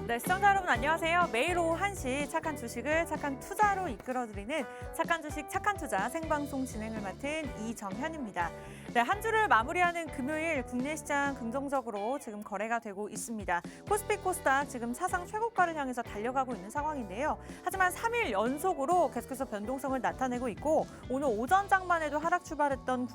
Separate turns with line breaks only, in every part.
네, 시청자 여러분 안녕하세요. 매일 오후 1시 착한 주식을 착한 투자로 이끌어드리는 착한 주식 착한 투자 생방송 진행을 맡은 이정현입니다. 네, 한 주를 마무리하는 금요일 국내 시장 긍정적으로 지금 거래가 되고 있습니다. 코스피 코스닥 지금 사상 최고가를 향해서 달려가고 있는 상황인데요. 하지만 3일 연속으로 계속해서 변동성을 나타내고 있고 오늘 오전 장만에도 하락 출발했던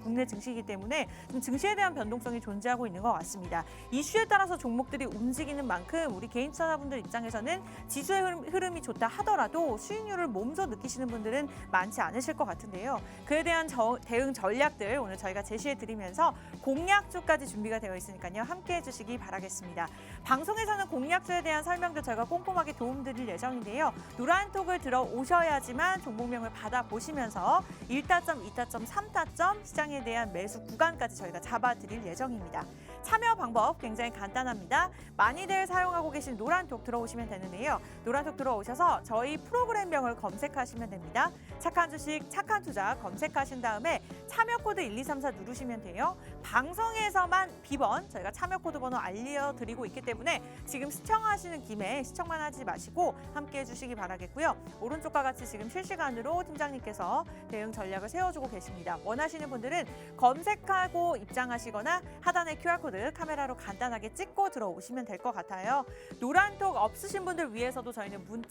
국내 증시이기 때문에 좀 증시에 대한 변동성이 존재하고 있는 것 같습니다. 이슈에 따라서 종목들이 움직이는 만큼 우리 개인 투자자분들 입장에서는 지수의 흐름이 좋다 하더라도 수익률을 몸소 느끼시는 분들은 많지 않으실 것 같은데요. 그에 대한 대응 전략들 오늘 저희가 제시해드리면서 공략주까지 준비가 되어 있으니까요. 함께해 주시기 바라겠습니다. 방송에서는 공략주에 대한 설명도 저희가 꼼꼼하게 도움드릴 예정인데요. 노란톡을 들어오셔야지만 종목명을 받아보시면서 1타점, 2타점, 3타점 시장에 대한 매수 구간까지 저희가 잡아드릴 예정입니다. 참여 방법 굉장히 간단합니다. 많이들 사용하고 계신 노란톡 들어오시면 되는데요. 노란톡 들어오셔서 저희 프로그램명을 검색하시면 됩니다. 착한 주식, 착한 투자 검색하신 다음에 참여 코드 1234 누르시면 돼요. 방송에서만 비번 저희가 참여 코드 번호 알려드리고 있기 때문에 지금 시청하시는 김에 시청만 하지 마시고 함께해 주시기 바라겠고요. 오른쪽과 같이 지금 실시간으로 팀장님께서 대응 전략을 세워주고 계십니다. 원하시는 분들은 검색하고 입장하시거나 하단의 QR코드 카메라로 간단하게 찍고 들어오시면 될 것 같아요. 노란톡 없으신 분들 위해서도 저희는 문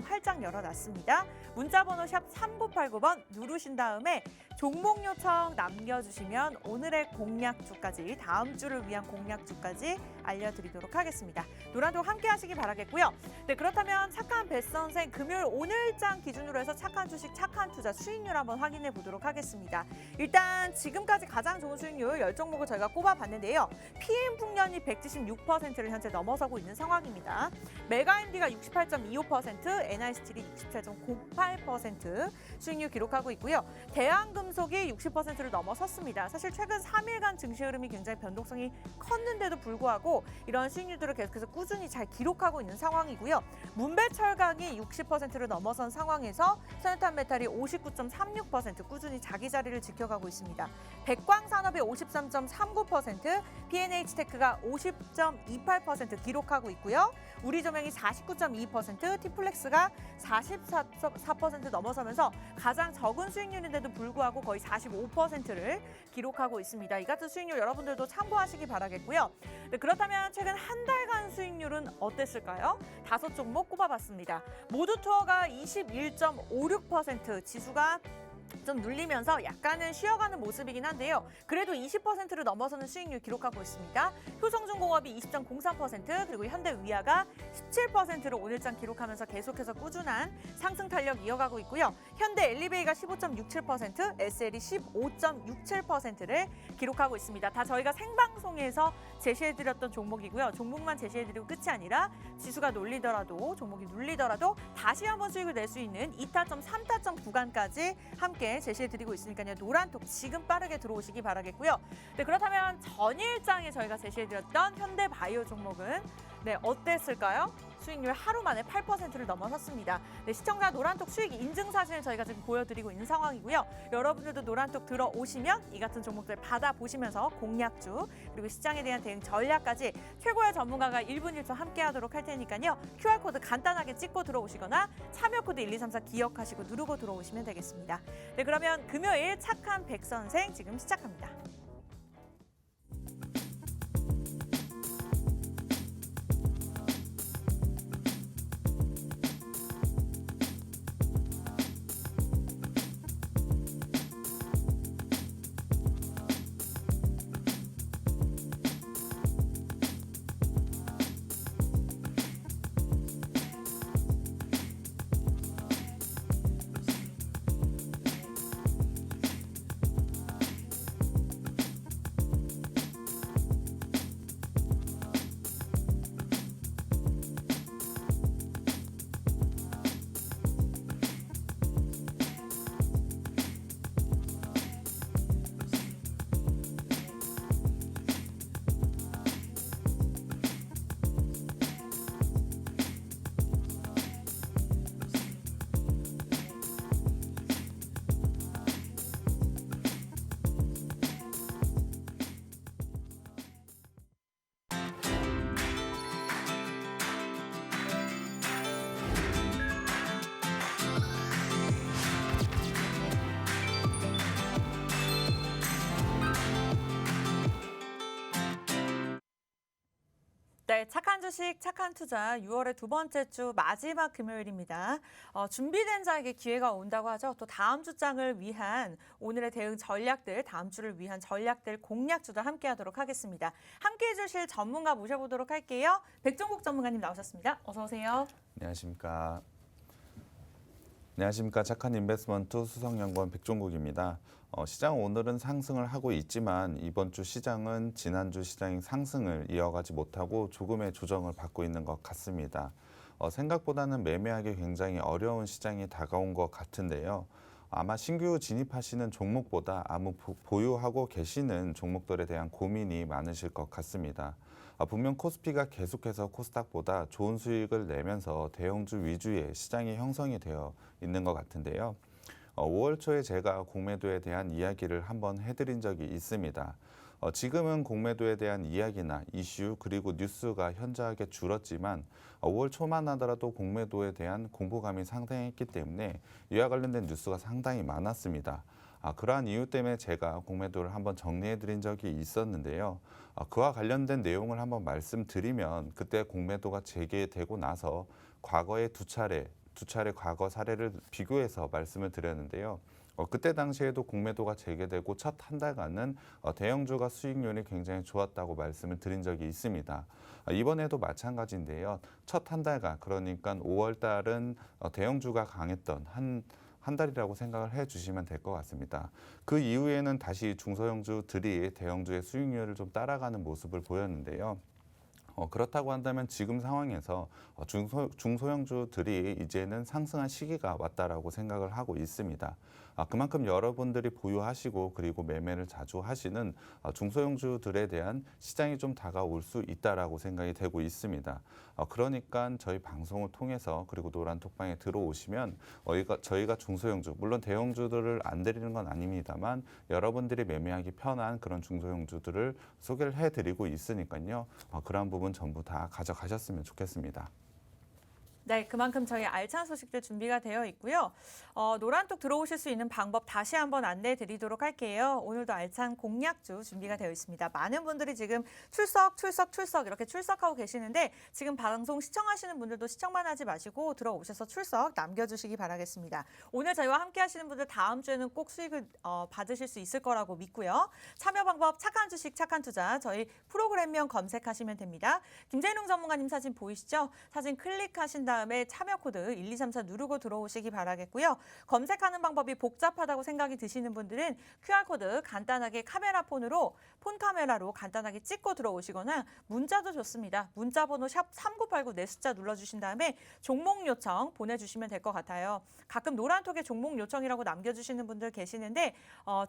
활짝 열어놨습니다. 문자 번호 샵 3989번 누르신 다음에 종목 요청 남겨주시면 오늘의 공략주까지 다음 주를 위한 공략주까지 알려드리도록 하겠습니다. 노란톡 함께 하시기 바라겠고요. 네, 그렇다면 착한 뱃선생 금요일 오늘장 기준으로 해서 착한 주식 착한 투자 수익률 한번 확인해 보도록 하겠습니다. 일단 지금까지 가장 좋은 수익률 10종목을 저희가 꼽아봤는데요. PM풍년이 176%를 현재 넘어서고 있는 상황입니다. 메가인디가 68.25%, NI스틸이 67.08% 수익률 기록하고 있고요. 대한금속이 60%를 넘어섰습니다. 사실 최근 3일간 증시 흐름이 굉장히 변동성이 컸는데도 불구하고 이런 수익률들을 계속해서 꾸준히 잘 기록하고 있는 상황이고요. 문배철강이 60%를 넘어선 상황에서 현탄메탈이 59.36% 꾸준히 자기 자리를 지켜가고 있습니다. 백광산업이 53.39%, PNH테크가 50.28% 기록하고 있고요. 우리조명이 49.2%, 티플렉스가 44% 넘어서면서 가장 적은 수익률인데도 불구하고 거의 45%를 기록하고 있습니다. 이 같은 수익률 여러분들도 참고하시기 바라겠고요. 네, 그렇다면 최근 한 달간 수익률은 어땠을까요? 5종목 꼽아봤습니다. 모두투어가 21.56%, 지수가 좀 눌리면서 약간은 쉬어가는 모습이긴 한데요. 그래도 20%를 넘어서는 수익률 기록하고 있습니다. 효성중공업이 20.03%, 그리고 현대위아가 17%를 오늘장 기록하면서 계속해서 꾸준한 상승 탄력 이어가고 있고요. 현대엘리베이가 15.67%, SL이 15.67%를 기록하고 있습니다. 다 저희가 생방송에서 제시해드렸던 종목이고요. 종목만 제시해드리고 끝이 아니라 지수가 놀리더라도, 종목이 눌리더라도 다시 한번 수익을 낼 수 있는 2타점, 3타점 구간까지 함께 제시해드리고 있으니까요. 노란톡 지금 빠르게 들어오시기 바라겠고요. 네, 그렇다면 전일장에 저희가 제시해드렸던 현대바이오 종목은 어땠을까요? 수익률 하루 만에 8%를 넘어섰습니다. 네, 시청자 노란톡 수익 인증 사진을 저희가 지금 보여드리고 있는 상황이고요. 여러분들도 노란톡 들어오시면 이 같은 종목들 받아보시면서 공략주 그리고 시장에 대한 대응 전략까지 최고의 전문가가 1분 1초 함께하도록 할 테니까요. QR코드 간단하게 찍고 들어오시거나 참여코드 1234 기억하시고 누르고 들어오시면 되겠습니다. 네, 그러면 금요일 착한 백선생 지금 시작합니다. 네, 착한 주식, 착한 투자 6월의 두 번째 주 마지막 금요일입니다. 준비된 자에게 기회가 온다고 하죠. 또 다음 주 장을 위한 오늘의 대응 전략들, 다음 주를 위한 전략들, 공략주도 함께 하도록 하겠습니다. 함께 해주실 전문가 모셔보도록 할게요. 백종국 전문가님 나오셨습니다. 어서 오세요.
안녕하십니까. 안녕하십니까. 착한 인베스트먼트 수석연구원 백종국입니다. 시장 오늘은 상승을 하고 있지만 이번 주 시장은 지난주 시장의 상승을 이어가지 못하고 조금의 조정을 받고 있는 것 같습니다. 생각보다는 매매하기 굉장히 어려운 시장이 다가온 것 같은데요. 아마 신규 진입하시는 종목보다 보유하고 계시는 종목들에 대한 고민이 많으실 것 같습니다. 분명 코스피가 계속해서 코스닥보다 좋은 수익을 내면서 대형주 위주의 시장이 형성이 되어 있는 것 같은데요. 5월 초에 제가 공매도에 대한 이야기를 한번 해드린 적이 있습니다. 지금은 공매도에 대한 이야기나 이슈 그리고 뉴스가 현저하게 줄었지만 5월 초만 하더라도 공매도에 대한 공포감이 상당했기 때문에 이와 관련된 뉴스가 상당히 많았습니다. 그러한 이유 때문에 제가 공매도를 한번 정리해드린 적이 있었는데요. 그와 관련된 내용을 한번 말씀드리면 그때 공매도가 재개되고 나서 과거의 두 차례 과거 사례를 비교해서 말씀을 드렸는데요. 그때 당시에도 공매도가 재개되고 첫 한 달간은 대형주가 수익률이 굉장히 좋았다고 말씀을 드린 적이 있습니다. 이번에도 마찬가지인데요. 첫 한 달간, 그러니까 5월 달은 대형주가 강했던 한 달이라고 생각을 해주시면 될 것 같습니다. 그 이후에는 다시 중소형주들이 대형주의 수익률을 좀 따라가는 모습을 보였는데요. 그렇다고 한다면 지금 상황에서 중소형주들이 이제는 상승한 시기가 왔다라고 생각을 하고 있습니다. 그만큼 여러분들이 보유하시고 그리고 매매를 자주 하시는 중소형주들에 대한 시장이 좀 다가올 수 있다라고 생각이 되고 있습니다. 그러니까 저희 방송을 통해서 그리고 노란톡방에 들어오시면 저희가 중소형주, 물론 대형주들을 안 드리는 건 아닙니다만 여러분들이 매매하기 편한 그런 중소형주들을 소개를 해드리고 있으니까요. 그러한 부분 전부 다 가져가셨으면 좋겠습니다.
네, 그만큼 저희 알찬 소식들 준비가 되어 있고요. 노란톡 들어오실 수 있는 방법 다시 한번 안내해 드리도록 할게요. 오늘도 알찬 공략주 준비가 되어 있습니다. 많은 분들이 지금 출석 이렇게 출석하고 계시는데 지금 방송 시청하시는 분들도 시청만 하지 마시고 들어오셔서 출석 남겨주시기 바라겠습니다. 오늘 저희와 함께 하시는 분들 다음 주에는 꼭 수익을 받으실 수 있을 거라고 믿고요. 참여 방법 착한 주식, 착한 투자 저희 프로그램명 검색하시면 됩니다. 김재룡 전문가님 사진 보이시죠? 사진 클릭하신 다음에 참여 코드 1234 누르고 들어오시기 바라겠고요. 검색하는 방법이 복잡하다고 생각이 드시는 분들은 QR코드 간단하게 폰 카메라로 간단하게 찍고 들어오시거나 문자도 좋습니다. 문자 번호 샵 3989 내 숫자 눌러주신 다음에 종목 요청 보내주시면 될 것 같아요. 가끔 노란톡에 종목 요청이라고 남겨주시는 분들 계시는데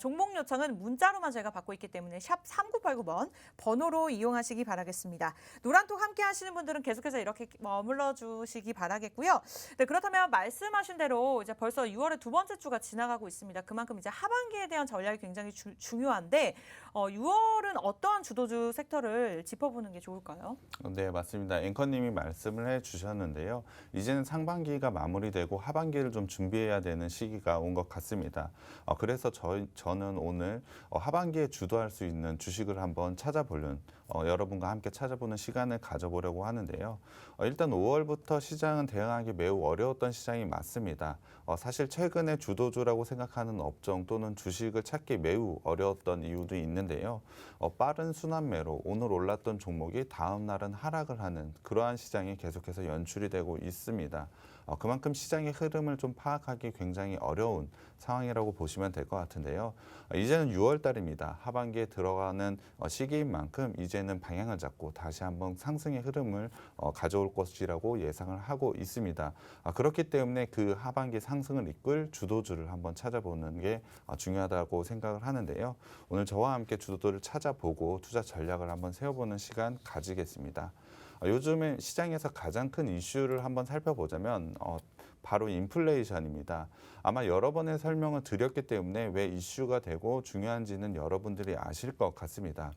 종목 요청은 문자로만 저희가 받고 있기 때문에 샵 3989번 번호로 이용하시기 바라겠습니다. 노란톡 함께 하시는 분들은 계속해서 이렇게 머물러 주시기 바라겠고요. 네, 그렇다면 말씀하신 대로 이제 벌써 6월의 두 번째 주가 지나가고 있습니다. 그만큼 이제 하반기에 대한 전략이 굉장히 중요한데 6월은 어떠한 주도주 섹터를 짚어보는 게 좋을까요?
네, 맞습니다. 앵커님이 말씀을 해주셨는데요. 이제는 상반기가 마무리되고 하반기를 좀 준비해야 되는 시기가 온 것 같습니다. 그래서 저는 오늘 하반기에 주도할 수 있는 주식을 한번 찾아보는 여러분과 함께 찾아보는 시간을 가져보려고 하는데요. 일단 5월부터 시장은 대응하기 매우 어려웠던 시장이 맞습니다. 사실 최근에 주도주라고 생각하는 업종 또는 주식을 찾기 매우 어려웠던 이유도 있는데요. 빠른 순환매로 오늘 올랐던 종목이 다음 날은 하락을 하는 그러한 시장이 계속해서 연출이 되고 있습니다. 그만큼 시장의 흐름을 좀 파악하기 굉장히 어려운 상황이라고 보시면 될 것 같은데요. 이제는 6월 달입니다. 하반기에 들어가는 시기인 만큼 이제는 방향을 잡고 다시 한번 상승의 흐름을 가져올 것이라고 예상을 하고 있습니다. 그렇기 때문에 그 하반기 상승을 이끌 주도주를 한번 찾아보는 게 중요하다고 생각을 하는데요. 오늘 저와 함께 주도주를 찾아보고 투자 전략을 한번 세워보는 시간 가지겠습니다. 요즘에 시장에서 가장 큰 이슈를 한번 살펴보자면 바로 인플레이션입니다. 아마 여러 번의 설명을 드렸기 때문에 왜 이슈가 되고 중요한지는 여러분들이 아실 것 같습니다.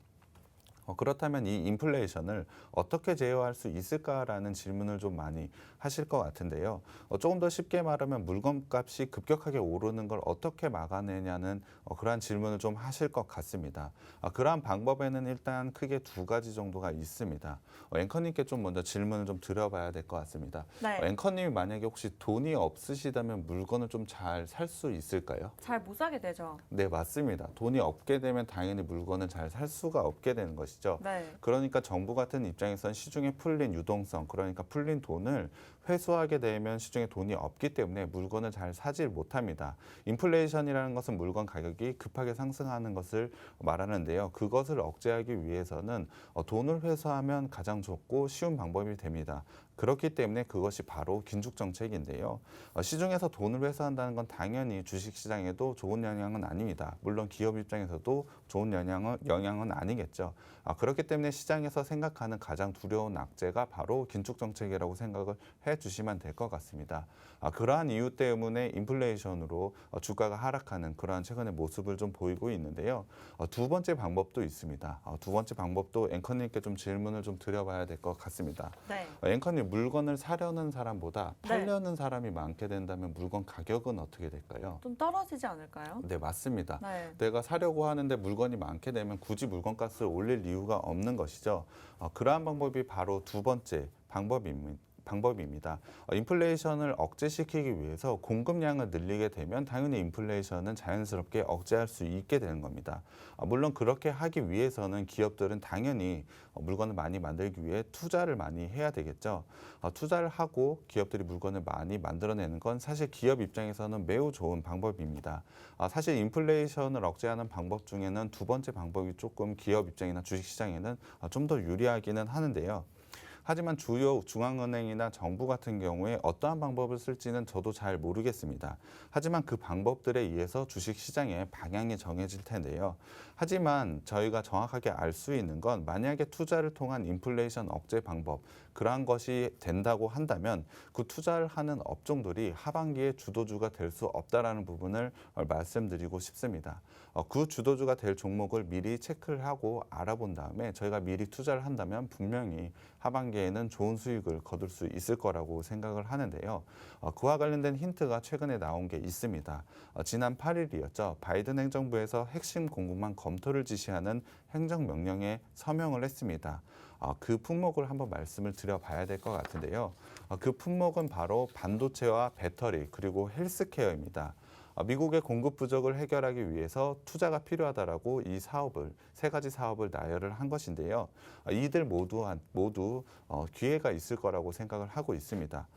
그렇다면 이 인플레이션을 어떻게 제어할 수 있을까라는 질문을 좀 많이 하실 것 같은데요. 조금 더 쉽게 말하면 물건값이 급격하게 오르는 걸 어떻게 막아내냐는 그러한 질문을 좀 하실 것 같습니다. 그러한 방법에는 일단 크게 두 가지 정도가 있습니다. 앵커님께 좀 먼저 질문을 좀 드려봐야 될 것 같습니다.
네.
앵커님이 만약에 혹시 돈이 없으시다면 물건을 좀 잘 살 수 있을까요?
잘 못 사게 되죠.
네, 맞습니다. 돈이 없게 되면 당연히 물건을 잘 살 수가 없게 되는 것이죠.
네.
그러니까 정부 같은 입장에선 시중에 풀린 유동성, 그러니까 풀린 돈을 회수하게 되면 시중에 돈이 없기 때문에 물건을 잘 사질 못합니다. 인플레이션이라는 것은 물건 가격이 급하게 상승하는 것을 말하는데요. 그것을 억제하기 위해서는 돈을 회수하면 가장 좋고 쉬운 방법이 됩니다. 그렇기 때문에 그것이 바로 긴축 정책인데요. 시중에서 돈을 회수한다는 건 당연히 주식시장에도 좋은 영향은 아닙니다. 물론 기업 입장에서도 좋은 영향은 아니겠죠. 그렇기 때문에 시장에서 생각하는 가장 두려운 악재가 바로 긴축 정책이라고 생각을 해주시면 될 것 같습니다. 그러한 이유 때문에 인플레이션으로 주가가 하락하는 그러한 최근의 모습을 좀 보이고 있는데요. 두 번째 방법도 있습니다. 두 번째 방법도 앵커님께 좀 질문을 좀 드려봐야 될 것 같습니다.
네.
앵커님, 물건을 사려는 사람보다
네.
팔려는 사람이 많게 된다면 물건 가격은 어떻게 될까요?
좀 떨어지지 않을까요?
네, 맞습니다.
네.
내가 사려고 하는데 물건이 많게 되면 굳이 물건값을 올릴 이유가 없는 것이죠. 그러한 방법이 바로 두 번째 방법입니다. 인플레이션을 억제시키기 위해서 공급량을 늘리게 되면 당연히 인플레이션은 자연스럽게 억제할 수 있게 되는 겁니다. 물론 그렇게 하기 위해서는 기업들은 당연히 물건을 많이 만들기 위해 투자를 많이 해야 되겠죠. 투자를 하고 기업들이 물건을 많이 만들어내는 건 사실 기업 입장에서는 매우 좋은 방법입니다. 사실 인플레이션을 억제하는 방법 중에는 두 번째 방법이 조금 기업 입장이나 주식시장에는 좀 더 유리하기는 하는데요. 하지만 주요 중앙은행이나 정부 같은 경우에 어떠한 방법을 쓸지는 저도 잘 모르겠습니다. 하지만 그 방법들에 의해서 주식시장의 방향이 정해질 텐데요. 하지만 저희가 정확하게 알 수 있는 건 만약에 투자를 통한 인플레이션 억제 방법, 그러한 것이 된다고 한다면 그 투자를 하는 업종들이 하반기에 주도주가 될 수 없다라는 부분을 말씀드리고 싶습니다. 그 주도주가 될 종목을 미리 체크를 하고 알아본 다음에 저희가 미리 투자를 한다면 분명히 하반기에는 좋은 수익을 거둘 수 있을 거라고 생각을 하는데요. 그와 관련된 힌트가 최근에 나온 게 있습니다. 지난 8일이었죠. 바이든 행정부에서 핵심 공급망 검토를 지시하는 행정명령에 서명을 했습니다. 그 품목을 한번 말씀을 드려봐야 될 것 같은데요. 그 품목은 바로 반도체와 배터리 그리고 헬스케어입니다. 미국의 공급 부족을 해결하기 위해서 투자가 필요하다라고 이 세 가지 사업을 나열을 한 것인데요. 이들 모두 기회가 있을 거라고 생각을 하고 있습니다.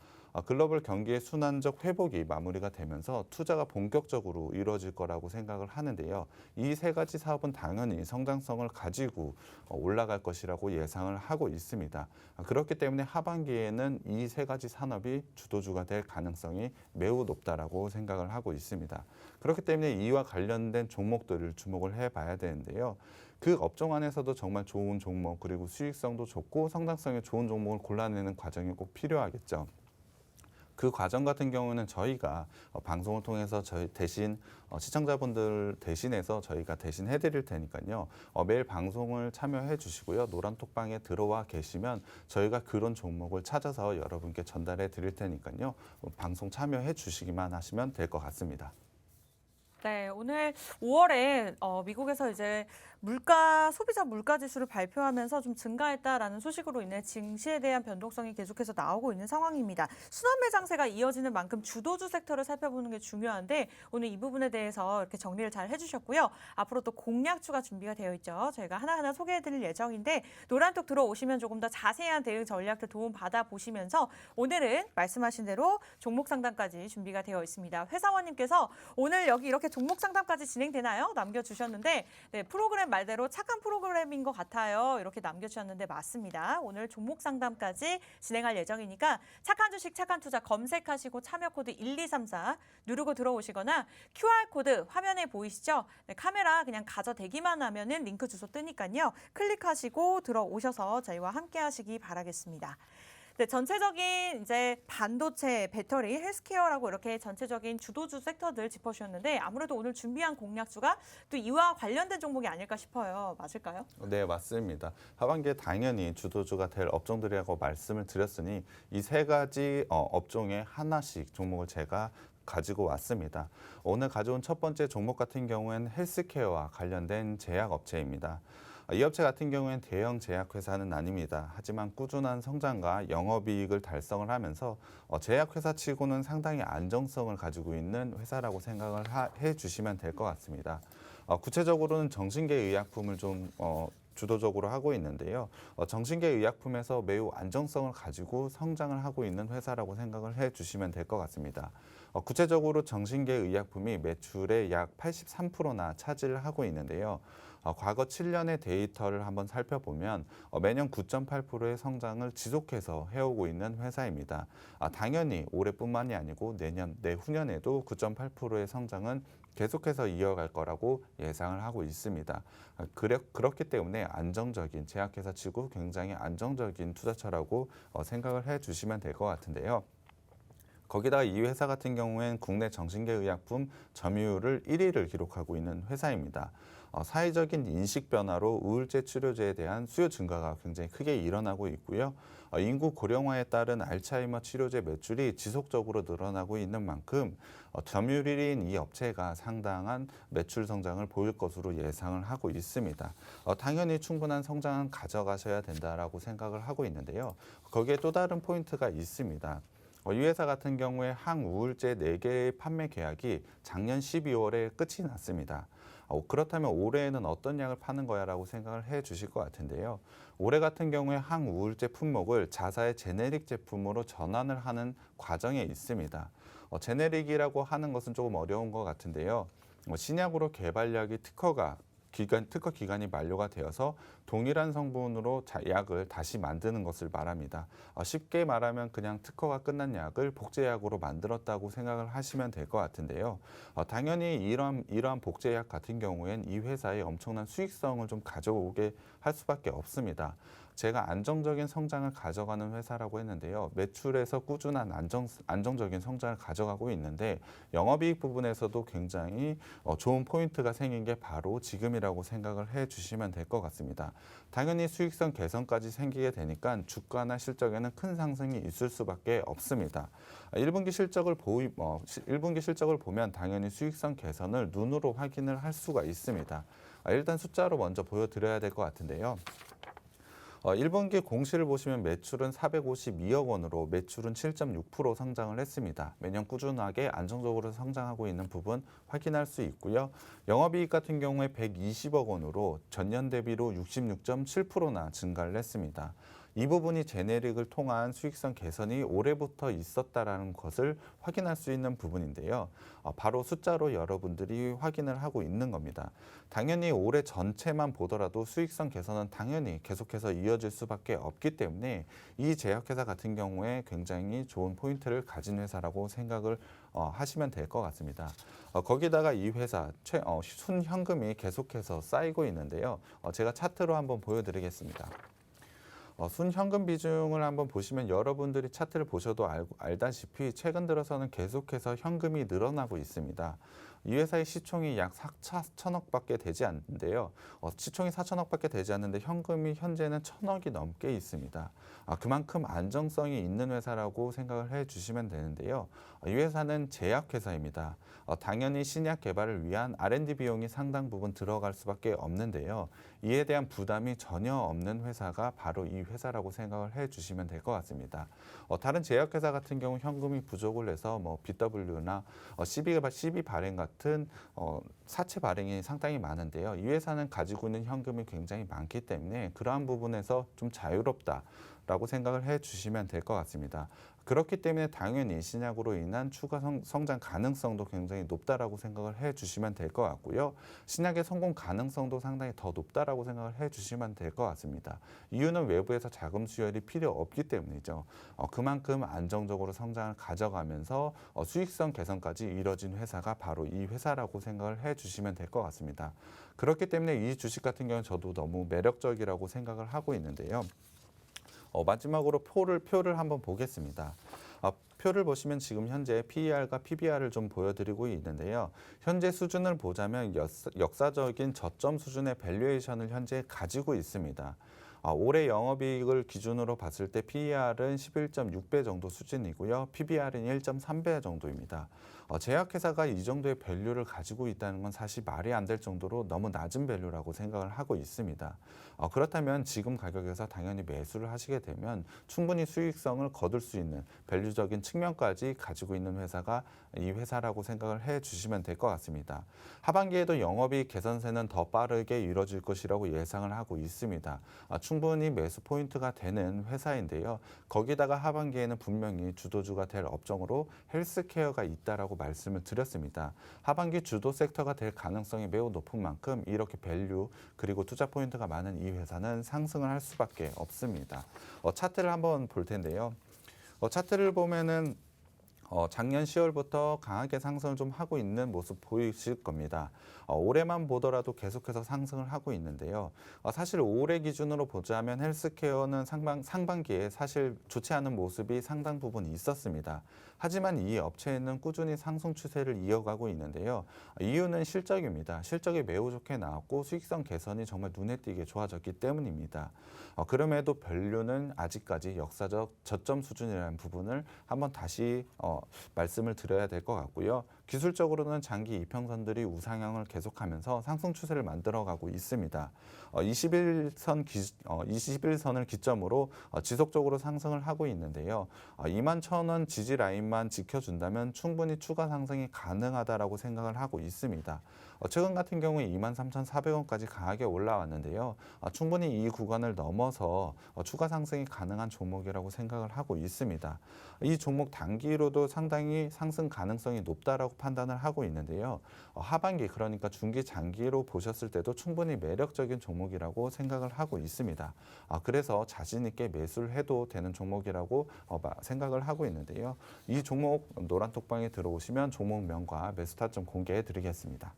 글로벌 경기의 순환적 회복이 마무리가 되면서 투자가 본격적으로 이루어질 거라고 생각을 하는데요. 이 세 가지 사업은 당연히 성장성을 가지고 올라갈 것이라고 예상을 하고 있습니다. 그렇기 때문에 하반기에는 이 세 가지 산업이 주도주가 될 가능성이 매우 높다라고 생각을 하고 있습니다. 그렇기 때문에 이와 관련된 종목들을 주목을 해봐야 되는데요. 그 업종 안에서도 정말 좋은 종목 그리고 수익성도 좋고 성장성이 좋은 종목을 골라내는 과정이 꼭 필요하겠죠. 그 과정 같은 경우는 저희가 방송을 통해서 저희 대신 시청자분들 대신해서 저희가 대신 해드릴 테니까요. 매일 방송을 참여해 주시고요. 노란톡방에 들어와 계시면 저희가 그런 종목을 찾아서 여러분께 전달해 드릴 테니까요. 방송 참여해 주시기만 하시면 될 것 같습니다.
네, 오늘 5월에 미국에서 이제 소비자 물가 지수를 발표하면서 좀 증가했다라는 소식으로 인해 증시에 대한 변동성이 계속해서 나오고 있는 상황입니다. 순환매 장세가 이어지는 만큼 주도주 섹터를 살펴보는 게 중요한데 오늘 이 부분에 대해서 이렇게 정리를 잘 해주셨고요. 앞으로 또 공략주가 준비가 되어 있죠. 저희가 하나하나 소개해드릴 예정인데 노란톡 들어오시면 조금 더 자세한 대응 전략들 도움 받아보시면서 오늘은 말씀하신 대로 종목 상담까지 준비가 되어 있습니다. 회사원님께서 오늘 여기 이렇게 종목 상담까지 진행되나요? 남겨주셨는데 네, 프로그램 말대로 착한 프로그램인 것 같아요. 이렇게 남겨주셨는데 맞습니다. 오늘 종목 상담까지 진행할 예정이니까 착한 주식, 착한 투자 검색하시고 참여 코드 1234 누르고 들어오시거나 QR코드 화면에 보이시죠? 네, 카메라 그냥 가져대기만 하면은 링크 주소 뜨니까요. 클릭하시고 들어오셔서 저희와 함께 하시기 바라겠습니다. 네, 전체적인 이제 반도체, 배터리, 헬스케어라고 이렇게 전체적인 주도주 섹터들 짚어주셨는데 아무래도 오늘 준비한 공략주가 또 이와 관련된 종목이 아닐까 싶어요. 맞을까요?
네, 맞습니다. 하반기에 당연히 주도주가 될 업종들이라고 말씀을 드렸으니 이 세 가지 업종에 하나씩 종목을 제가 가지고 왔습니다. 오늘 가져온 첫 번째 종목 같은 경우에는 헬스케어와 관련된 제약업체입니다. 이 업체 같은 경우에는 대형 제약회사는 아닙니다. 하지만 꾸준한 성장과 영업이익을 달성을 하면서 제약회사치고는 상당히 안정성을 가지고 있는 회사라고 생각을 해주시면 될 것 같습니다. 구체적으로는 정신계 의약품을 좀 주도적으로 하고 있는데요. 정신계 의약품에서 매우 안정성을 가지고 성장을 하고 있는 회사라고 생각을 해주시면 될 것 같습니다. 구체적으로 정신계 의약품이 매출의 약 83%나 차지를 하고 있는데요. 과거 7년의 데이터를 한번 살펴보면 매년 9.8%의 성장을 지속해서 해오고 있는 회사입니다. 당연히 올해뿐만이 아니고 내년, 내후년에도 9.8%의 성장은 계속해서 이어갈 거라고 예상을 하고 있습니다. 그렇기 때문에 안정적인 제약회사 치고 굉장히 안정적인 투자처라고 생각을 해주시면 될 것 같은데요. 거기다가 이 회사 같은 경우엔 국내 정신계 의약품 점유율을 1위를 기록하고 있는 회사입니다. 사회적인 인식 변화로 우울제 치료제에 대한 수요 증가가 굉장히 크게 일어나고 있고요. 인구 고령화에 따른 알츠하이머 치료제 매출이 지속적으로 늘어나고 있는 만큼 점유율 1위인 이 업체가 상당한 매출 성장을 보일 것으로 예상을 하고 있습니다. 당연히 충분한 성장은 가져가셔야 된다라고 생각을 하고 있는데요. 거기에 또 다른 포인트가 있습니다. 이 회사 같은 경우에 항우울제 4개의 판매 계약이 작년 12월에 끝이 났습니다. 그렇다면 올해에는 어떤 약을 파는 거야 라고 생각을 해 주실 것 같은데요. 올해 같은 경우에 항우울제 품목을 자사의 제네릭 제품으로 전환을 하는 과정에 있습니다. 제네릭이라고 하는 것은 조금 어려운 것 같은데요. 신약으로 개발약이 특허 기간이 만료가 되어서 동일한 성분으로 약을 다시 만드는 것을 말합니다. 쉽게 말하면 그냥 특허가 끝난 약을 복제약으로 만들었다고 생각을 하시면 될 것 같은데요. 당연히 이러한 복제약 같은 경우엔 이 회사의 엄청난 수익성을 좀 가져오게 할 수밖에 없습니다. 제가 안정적인 성장을 가져가는 회사라고 했는데요. 매출에서 꾸준한 안정적인 성장을 가져가고 있는데 영업이익 부분에서도 굉장히 좋은 포인트가 생긴 게 바로 지금이라고 생각을 해주시면 될 것 같습니다. 당연히 수익성 개선까지 생기게 되니까 주가나 실적에는 큰 상승이 있을 수밖에 없습니다. 1분기 실적을 보면 당연히 수익성 개선을 눈으로 확인을 할 수가 있습니다. 일단 숫자로 먼저 보여드려야 될 것 같은데요. 1분기 공시를 보시면 매출은 452억 원으로 매출은 7.6% 성장을 했습니다. 매년 꾸준하게 안정적으로 성장하고 있는 부분 확인할 수 있고요. 영업이익 같은 경우에 120억 원으로 전년 대비로 66.7%나 증가를 했습니다. 이 부분이 제네릭을 통한 수익성 개선이 올해부터 있었다라는 것을 확인할 수 있는 부분인데요. 바로 숫자로 여러분들이 확인을 하고 있는 겁니다. 당연히 올해 전체만 보더라도 수익성 개선은 당연히 계속해서 이어질 수밖에 없기 때문에 이 제약회사 같은 경우에 굉장히 좋은 포인트를 가진 회사라고 생각을 하시면 될 것 같습니다. 거기다가 이 회사 순현금이 계속해서 쌓이고 있는데요. 제가 차트로 한번 보여드리겠습니다. 순현금 비중을 한번 보시면 여러분들이 차트를 보셔도 알다시피 최근 들어서는 계속해서 현금이 늘어나고 있습니다. 이 회사의 시총이 약 4천억밖에 되지 않는데요. 시총이 4천억밖에 되지 않는데 현금이 현재는 1,000억이 넘게 있습니다. 그만큼 안정성이 있는 회사라고 생각을 해주시면 되는데요. 이 회사는 제약회사입니다. 당연히 신약 개발을 위한 R&D 비용이 상당 부분 들어갈 수밖에 없는데요. 이에 대한 부담이 전혀 없는 회사가 바로 이 회사라고 생각을 해주시면 될 것 같습니다. 다른 제약회사 같은 경우 현금이 부족을 해서 BW나 CB 발행 같은 사채 발행이 상당히 많은데요. 이 회사는 가지고 있는 현금이 굉장히 많기 때문에 그러한 부분에서 좀 자유롭다라고 생각을 해주시면 될 것 같습니다. 그렇기 때문에 당연히 신약으로 인한 추가 성장 가능성도 굉장히 높다라고 생각을 해주시면 될 것 같고요. 신약의 성공 가능성도 상당히 더 높다라고 생각을 해주시면 될 것 같습니다. 이유는 외부에서 자금 수혈이 필요 없기 때문이죠. 그만큼 안정적으로 성장을 가져가면서 수익성 개선까지 이뤄진 회사가 바로 이 회사라고 생각을 해주시면 될 것 같습니다. 그렇기 때문에 이 주식 같은 경우는 저도 너무 매력적이라고 생각을 하고 있는데요. 마지막으로 표를 한번 보겠습니다. 표를 보시면 지금 현재 PER과 PBR을 좀 보여드리고 있는데요. 현재 수준을 보자면 역사적인 저점 수준의 밸류에이션을 현재 가지고 있습니다. 올해 영업이익을 기준으로 봤을 때 PER은 11.6배 정도 수준이고요. PBR은 1.3배 정도입니다. 제약회사가 이 정도의 밸류를 가지고 있다는 건 사실 말이 안 될 정도로 너무 낮은 밸류라고 생각을 하고 있습니다. 그렇다면 지금 가격에서 당연히 매수를 하시게 되면 충분히 수익성을 거둘 수 있는 밸류적인 측면까지 가지고 있는 회사가 이 회사라고 생각을 해 주시면 될 것 같습니다. 하반기에도 영업이익 개선세는 더 빠르게 이뤄질 것이라고 예상을 하고 있습니다. 충분히 매수 포인트가 되는 회사인데요. 거기다가 하반기에는 분명히 주도주가 될 업종으로 헬스케어가 있다라고 말씀을 드렸습니다. 하반기 주도 섹터가 될 가능성이 매우 높은 만큼 이렇게 밸류 그리고 투자 포인트가 많은 이 회사는 상승을 할 수밖에 없습니다. 차트를 한번 볼 텐데요. 차트를 보면은 작년 10월부터 강하게 상승을 좀 하고 있는 모습 보이실 겁니다. 올해만 보더라도 계속해서 상승을 하고 있는데요. 사실 올해 기준으로 보자면 헬스케어는 상반기에 사실 좋지 않은 모습이 상당 부분 있었습니다. 하지만 이 업체는 꾸준히 상승 추세를 이어가고 있는데요. 이유는 실적입니다. 실적이 매우 좋게 나왔고 수익성 개선이 정말 눈에 띄게 좋아졌기 때문입니다. 그럼에도 밸류는 아직까지 역사적 저점 수준이라는 부분을 한번 다시 말씀을 드려야 될 것 같고요. 기술적으로는 장기 이평선들이 우상향을 계속하면서 상승 추세를 만들어가고 있습니다. 21선을 기점으로 지속적으로 상승을 하고 있는데요. 21,000원 지지 라인만 지켜준다면 충분히 추가 상승이 가능하다라고 생각을 하고 있습니다. 최근 같은 경우에 23,400원까지 강하게 올라왔는데요. 충분히 이 구간을 넘어서 추가 상승이 가능한 종목이라고 생각을 하고 있습니다. 이 종목 단기로도 상당히 상승 가능성이 높다라고 판단을 하고 있는데요. 하반기 그러니까 중기 장기로 보셨을 때도 충분히 매력적인 종목이라고 생각을 하고 있습니다. 그래서 자신 있게 매수를 해도 되는 종목이라고 생각을 하고 있는데요. 이 종목 노란톡방에 들어오시면 종목명과 매수 타점 공개해 드리겠습니다.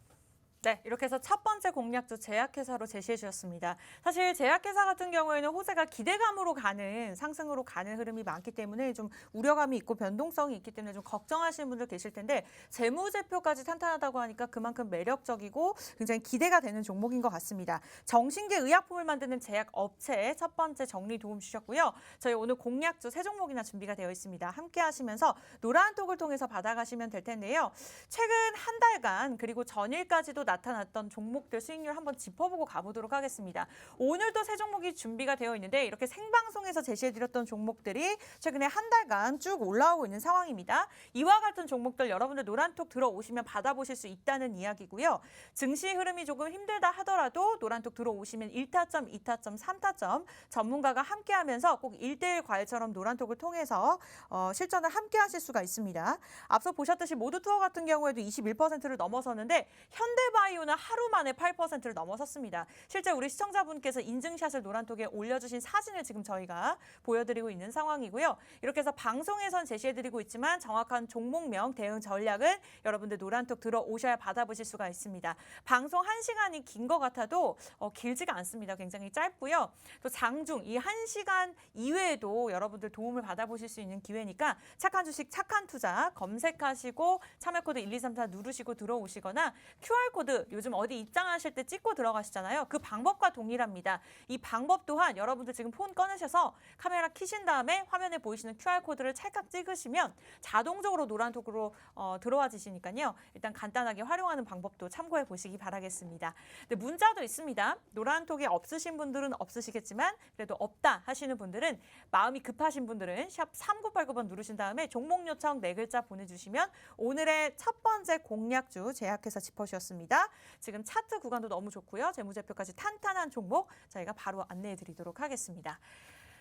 네, 이렇게 해서 첫 번째 공략주 제약회사로 제시해 주셨습니다. 사실 제약회사 같은 경우에는 호재가 기대감으로 가는 상승으로 가는 흐름이 많기 때문에 좀 우려감이 있고 변동성이 있기 때문에 좀 걱정하시는 분들 계실 텐데 재무제표까지 탄탄하다고 하니까 그만큼 매력적이고 굉장히 기대가 되는 종목인 것 같습니다. 정신계 의약품을 만드는 제약 업체에 첫 번째 정리 도움 주셨고요. 저희 오늘 공략주 세 종목이나 준비가 되어 있습니다. 함께 하시면서 노란톡을 통해서 받아가시면 될 텐데요. 최근 한 달간 그리고 전일까지도 나타났던 종목들 수익률 한번 짚어보고 가보도록 하겠습니다. 오늘도 세 종목이 준비가 되어 있는데 이렇게 생방송에서 제시해드렸던 종목들이 최근에 한 달간 쭉 올라오고 있는 상황입니다. 이와 같은 종목들 여러분들 노란톡 들어오시면 받아보실 수 있다는 이야기고요. 증시 흐름이 조금 힘들다 하더라도 노란톡 들어오시면 1타점, 2타점, 3타점 전문가가 함께하면서 꼭 1대1 과외처럼 노란톡을 통해서 실전을 함께 하실 수가 있습니다. 앞서 보셨듯이 모두투어 같은 경우에도 21%를 넘어섰는데 현대바이오는 하루 만에 8%를 넘어섰습니다. 실제 우리 시청자분께서 인증샷을 노란톡에 올려주신 사진을 지금 저희가 보여드리고 있는 상황이고요. 이렇게 해서 방송에선 제시해드리고 있지만 정확한 종목명, 대응 전략은 여러분들 노란톡 들어오셔야 받아보실 수가 있습니다. 방송 1시간이 긴 것 같아도 길지가 않습니다. 굉장히 짧고요. 또 장중 이 1시간 이외에도 여러분들 도움을 받아보실 수 있는 기회니까 착한 주식, 착한 투자 검색하시고 참여코드 1234 누르시고 들어오시거나 QR코드 요즘 어디 입장하실 때 찍고 들어가시잖아요. 그 방법과 동일합니다. 이 방법 또한 여러분들 지금 폰 꺼내셔서 카메라 켜신 다음에 화면에 보이시는 QR코드를 찰칵 찍으시면 자동적으로 노란톡으로 들어와 지시니까요. 일단 간단하게 활용하는 방법도 참고해 보시기 바라겠습니다. 근데 문자도 있습니다. 노란톡이 없으신 분들은 없으시겠지만 그래도 없다 하시는 분들은 마음이 급하신 분들은 샵 3989번 누르신 다음에 종목 요청 4글자 보내주시면 오늘의 첫 번째 공략주 제약회사 짚어주셨습니다. 지금 차트 구간도 너무 좋고요. 재무제표까지 탄탄한 종목 저희가 바로 안내해 드리도록 하겠습니다.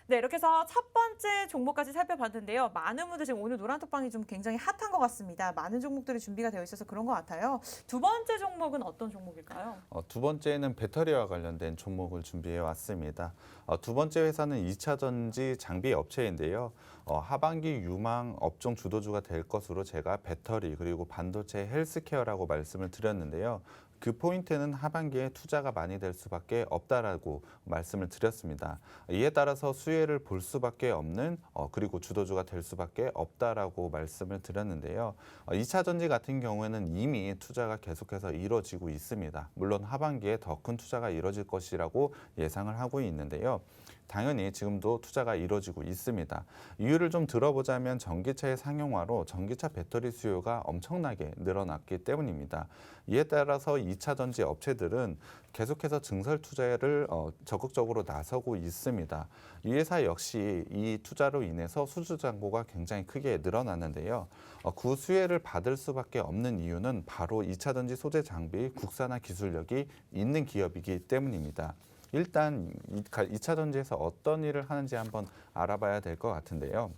네, 이렇게 해서 첫 번째 종목까지 살펴봤는데요. 많은 분들 지금 오늘 노란톡방이 좀 굉장히 핫한 것 같습니다. 많은 종목들이 준비가 되어 있어서 그런 것 같아요. 두 번째 종목은 어떤 종목일까요?
두 번째는 배터리와 관련된 종목을 준비해 왔습니다. 두 번째 회사는 2차 전지 장비 업체인데요. 하반기 유망 업종 주도주가 될 것으로 제가 배터리 그리고 반도체 헬스케어라고 말씀을 드렸는데요. 그 포인트는 하반기에 투자가 많이 될 수밖에 없다라고 말씀을 드렸습니다. 이에 따라서 수혜를 볼 수밖에 없는 그리고 주도주가 될 수밖에 없다라고 말씀을 드렸는데요. 2차 전지 같은 경우에는 이미 투자가 계속해서 이루어지고 있습니다. 물론 하반기에 더 큰 투자가 이루어질 것이라고 예상을 하고 있는데요. 당연히 지금도 투자가 이루어지고 있습니다. 이유를 좀 들어보자면 전기차의 상용화로 전기차 배터리 수요가 엄청나게 늘어났기 때문입니다. 이에 따라서 2차 전지 업체들은 계속해서 증설 투자를 적극적으로 나서고 있습니다. 이 회사 역시 이 투자로 인해서 수주 잔고가 굉장히 크게 늘어났는데요. 그 수혜를 받을 수밖에 없는 이유는 바로 2차 전지 소재 장비 국산화 기술력이 있는 기업이기 때문입니다. 일단 2차 전지에서 어떤 일을 하는지 한번 알아봐야 될 것 같은데요.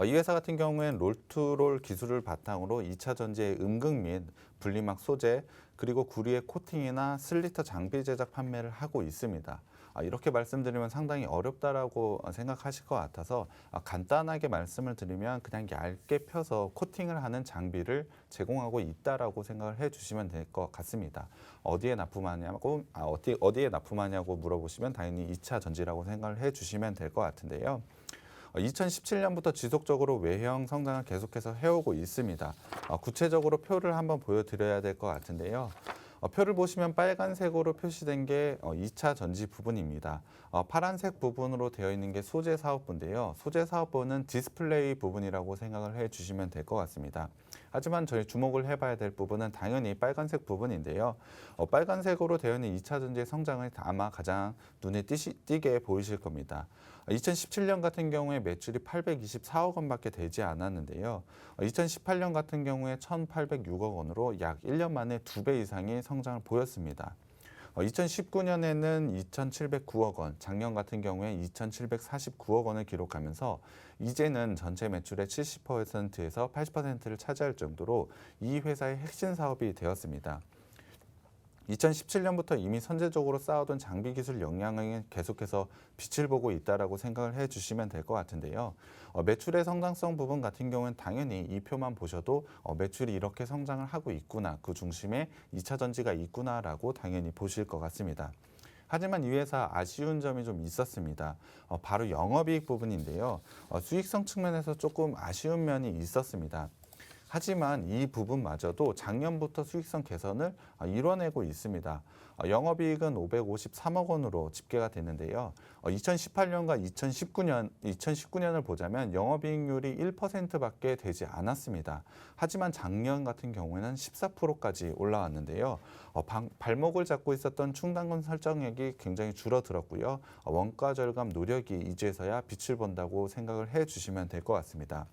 이 회사 같은 경우에는 롤투롤 기술을 바탕으로 2차 전지의 음극 및 분리막 소재 그리고 구리의 코팅이나 슬리터 장비 제작 판매를 하고 있습니다. 이렇게 말씀드리면 상당히 어렵다라고 생각하실 것 같아서 간단하게 말씀을 드리면 그냥 얇게 펴서 코팅을 하는 장비를 제공하고 있다라고 생각을 해주시면 될 것 같습니다. 어디에 납품하냐고 물어보시면 당연히 2차 전지라고 생각을 해주시면 될 것 같은데요. 2017년부터 지속적으로 외형 성장을 계속해서 해오고 있습니다. 구체적으로 표를 한번 보여드려야 될 것 같은데요. 표를 보시면 빨간색으로 표시된 게 2차 전지 부분입니다. 파란색 부분으로 되어 있는 게 소재 사업부인데요. 소재 사업부는 디스플레이 부분이라고 생각을 해주시면 될 것 같습니다. 하지만 저희 주목을 해봐야 될 부분은 당연히 빨간색 부분인데요. 빨간색으로 되어 있는 2차 전지의 성장을 아마 가장 눈에 띄게 보이실 겁니다. 2017년 같은 경우에 매출이 824억 원밖에 되지 않았는데요. 2018년 같은 경우에 1,806억 원으로 약 1년 만에 2배 이상의 성장을 보였습니다. 2019년에는 2,709억 원, 작년 같은 경우에 2,749억 원을 기록하면서 이제는 전체 매출의 70%에서 80%를 차지할 정도로 이 회사의 핵심 사업이 되었습니다. 2017년부터 이미 선제적으로 쌓아둔 장비 기술 역량이 계속해서 빛을 보고 있다라고 생각을 해주시면 될 것 같은데요. 매출의 성장성 부분 같은 경우는 당연히 이 표만 보셔도 매출이 이렇게 성장을 하고 있구나, 그 중심에 2차 전지가 있구나라고 당연히 보실 것 같습니다. 하지만 이 회사 아쉬운 점이 좀 있었습니다. 바로 영업이익 부분인데요. 수익성 측면에서 조금 아쉬운 면이 있었습니다. 하지만 이 부분마저도 작년부터 수익성 개선을 이뤄내고 있습니다. 영업이익은 553억 원으로 집계가 됐는데요. 2018년과 2019년을 보자면 영업이익률이 1%밖에 되지 않았습니다. 하지만 작년 같은 경우에는 14%까지 올라왔는데요. 발목을 잡고 있었던 충당금 설정액이 굉장히 줄어들었고요. 원가 절감 노력이 이제서야 빛을 본다고 생각을 해주시면 될 것 같습니다.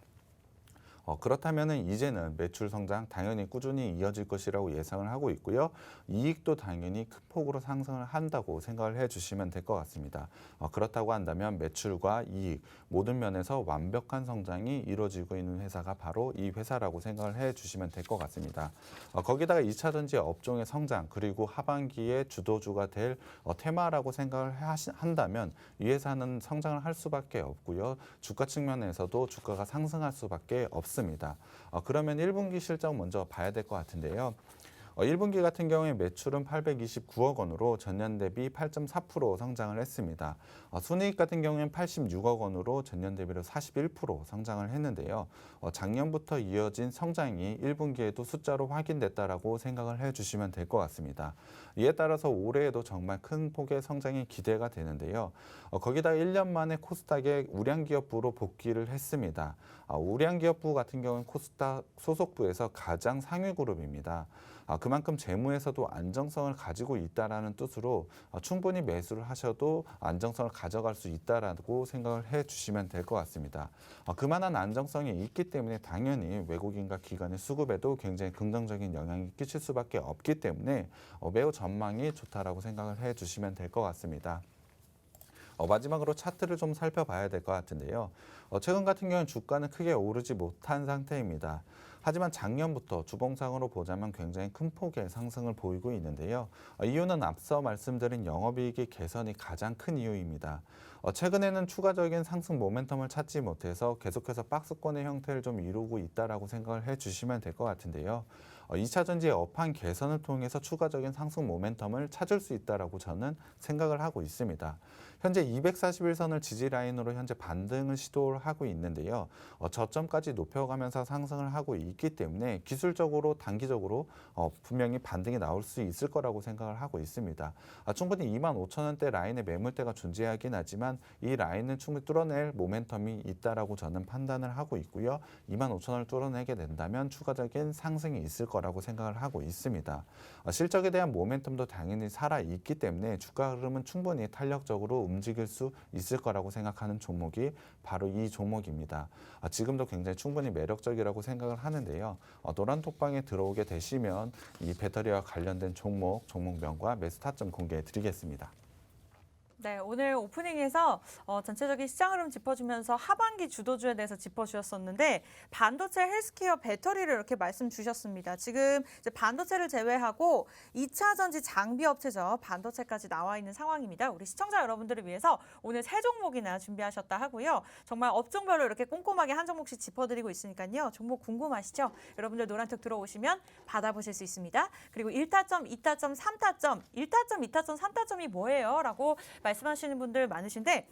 그렇다면 이제는 매출 성장 당연히 꾸준히 이어질 것이라고 예상을 하고 있고요. 이익도 당연히 큰 폭으로 상승을 한다고 생각을 해주시면 될 것 같습니다. 그렇다고 한다면 매출과 이익 모든 면에서 완벽한 성장이 이루어지고 있는 회사가 바로 이 회사라고 생각을 해주시면 될 것 같습니다. 거기다가 2차 전지 업종의 성장 그리고 하반기에 주도주가 될 테마라고 생각을 한다면 이 회사는 성장을 할 수밖에 없고요. 주가 측면에서도 주가가 상승할 수밖에 없습니다. 그러면 1분기 실적 먼저 봐야 될 것 같은데요. 1분기 같은 경우에 매출은 829억 원으로 전년 대비 8.4% 성장을 했습니다. 순이익 같은 경우에는 86억 원으로 전년 대비로 41% 성장을 했는데요. 작년부터 이어진 성장이 1분기에도 숫자로 확인됐다라고 생각을 해주시면 될 것 같습니다. 이에 따라서 올해에도 정말 큰 폭의 성장이 기대가 되는데요. 거기다 1년 만에 코스닥의 우량기업부로 복귀를 했습니다. 우량기업부 같은 경우는 코스닥 소속부에서 가장 상위 그룹입니다. 그만큼 재무에서도 안정성을 가지고 있다라는 뜻으로 충분히 매수를 하셔도 안정성을 가져갈 수 있다라고 생각을 해주시면 될 것 같습니다. 그만한 안정성이 있기 때문에 당연히 외국인과 기관의 수급에도 굉장히 긍정적인 영향이 끼칠 수밖에 없기 때문에 매우 전망이 좋다라고 생각을 해주시면 될 것 같습니다. 마지막으로 차트를 좀 살펴봐야 될 것 같은데요. 최근 같은 경우는 주가는 크게 오르지 못한 상태입니다. 하지만 작년부터 주봉상으로 보자면 굉장히 큰 폭의 상승을 보이고 있는데요. 이유는 앞서 말씀드린 영업이익의 개선이 가장 큰 이유입니다. 최근에는 추가적인 상승 모멘텀을 찾지 못해서 계속해서 박스권의 형태를 좀 이루고 있다라고 생각을 해주시면 될 것 같은데요. 2차 전지의 업황 개선을 통해서 추가적인 상승 모멘텀을 찾을 수 있다라고 저는 생각을 하고 있습니다. 현재 241선을 지지 라인으로 현재 반등을 시도를 하고 있는데요. 저점까지 높여가면서 상승을 하고 있기 때문에 기술적으로 단기적으로 분명히 반등이 나올 수 있을 거라고 생각을 하고 있습니다. 충분히 25,000원대 라인의 매물대가 존재하긴 하지만 이 라인은 충분히 뚫어낼 모멘텀이 있다라고 저는 판단을 하고 있고요. 25,000원을 뚫어내게 된다면 추가적인 상승이 있을 거라고 생각을 하고 있습니다. 실적에 대한 모멘텀도 당연히 살아있기 때문에 주가 흐름은 충분히 탄력적으로 움직일 수 있을 거라고 생각하는 종목이 바로 이 종목입니다. 지금도 굉장히 충분히 매력적이라고 생각을 하는데요. 노란 톡방에 들어오게 되시면 이 배터리와 관련된 종목명과 매수 타점 공개해 드리겠습니다.
네, 오늘 오프닝에서 전체적인 시장 흐름 짚어주면서 하반기 주도주에 대해서 짚어주셨었는데 반도체, 헬스케어, 배터리를 이렇게 말씀 주셨습니다. 지금 이제 반도체를 제외하고 2차 전지 장비 업체죠. 반도체까지 나와 있는 상황입니다. 우리 시청자 여러분들을 위해서 오늘 세 종목이나 준비하셨다 하고요. 정말 업종별로 이렇게 꼼꼼하게 한 종목씩 짚어드리고 있으니까요. 종목 궁금하시죠? 여러분들 노란톡 들어오시면 받아보실 수 있습니다. 그리고 1타점, 2타점, 3타점, 1타점, 2타점, 3타점이 뭐예요? 라고 말씀하시는 분들 많으신데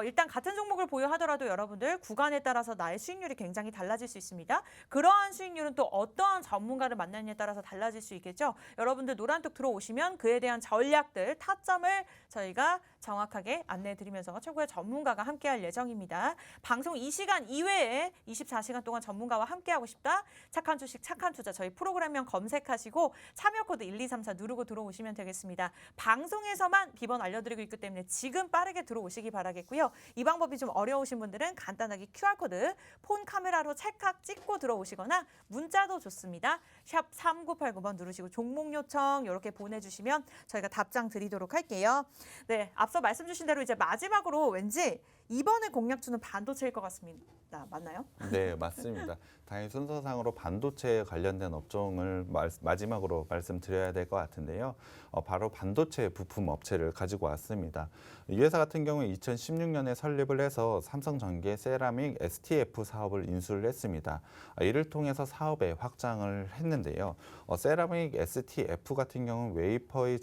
일단 같은 종목을 보유하더라도 여러분들 구간에 따라서 나의 수익률이 굉장히 달라질 수 있습니다. 그러한 수익률은 또 어떠한 전문가를 만나느냐에 따라서 달라질 수 있겠죠. 여러분들 노란톡 들어오시면 그에 대한 전략들, 타점을 저희가 정확하게 안내해드리면서 최고의 전문가가 함께할 예정입니다. 방송 이 시간 이외에 24시간 동안 전문가와 함께하고 싶다? 착한 주식, 착한 투자 저희 프로그램명 검색하시고 참여 코드 1234 누르고 들어오시면 되겠습니다. 방송에서만 비번 알려드리고 있기 때문에 지금 빠르게 들어오시기 바라겠고요. 이 방법이 좀 어려우신 분들은 간단하게 QR코드 폰 카메라로 찰칵 찍고 들어오시거나 문자도 좋습니다. 샵 3989번 누르시고 종목 요청 이렇게 보내주시면 저희가 답장 드리도록 할게요. 네, 앞서 말씀 주신 대로 이제 마지막으로 왠지 이번에 공략주는 반도체일 것 같습니다. 맞나요?
네, 맞습니다. 당연히 순서상으로 반도체에 관련된 업종을 마지막으로 말씀드려야 될 것 같은데요. 바로 반도체 부품 업체를 가지고 왔습니다. 이 회사 같은 경우에 2016년에 설립을 해서 삼성전기의 세라믹 STF 사업을 인수를 했습니다. 이를 통해서 사업의 확장을 했는데요. 세라믹 STF 같은 경우는 웨이퍼의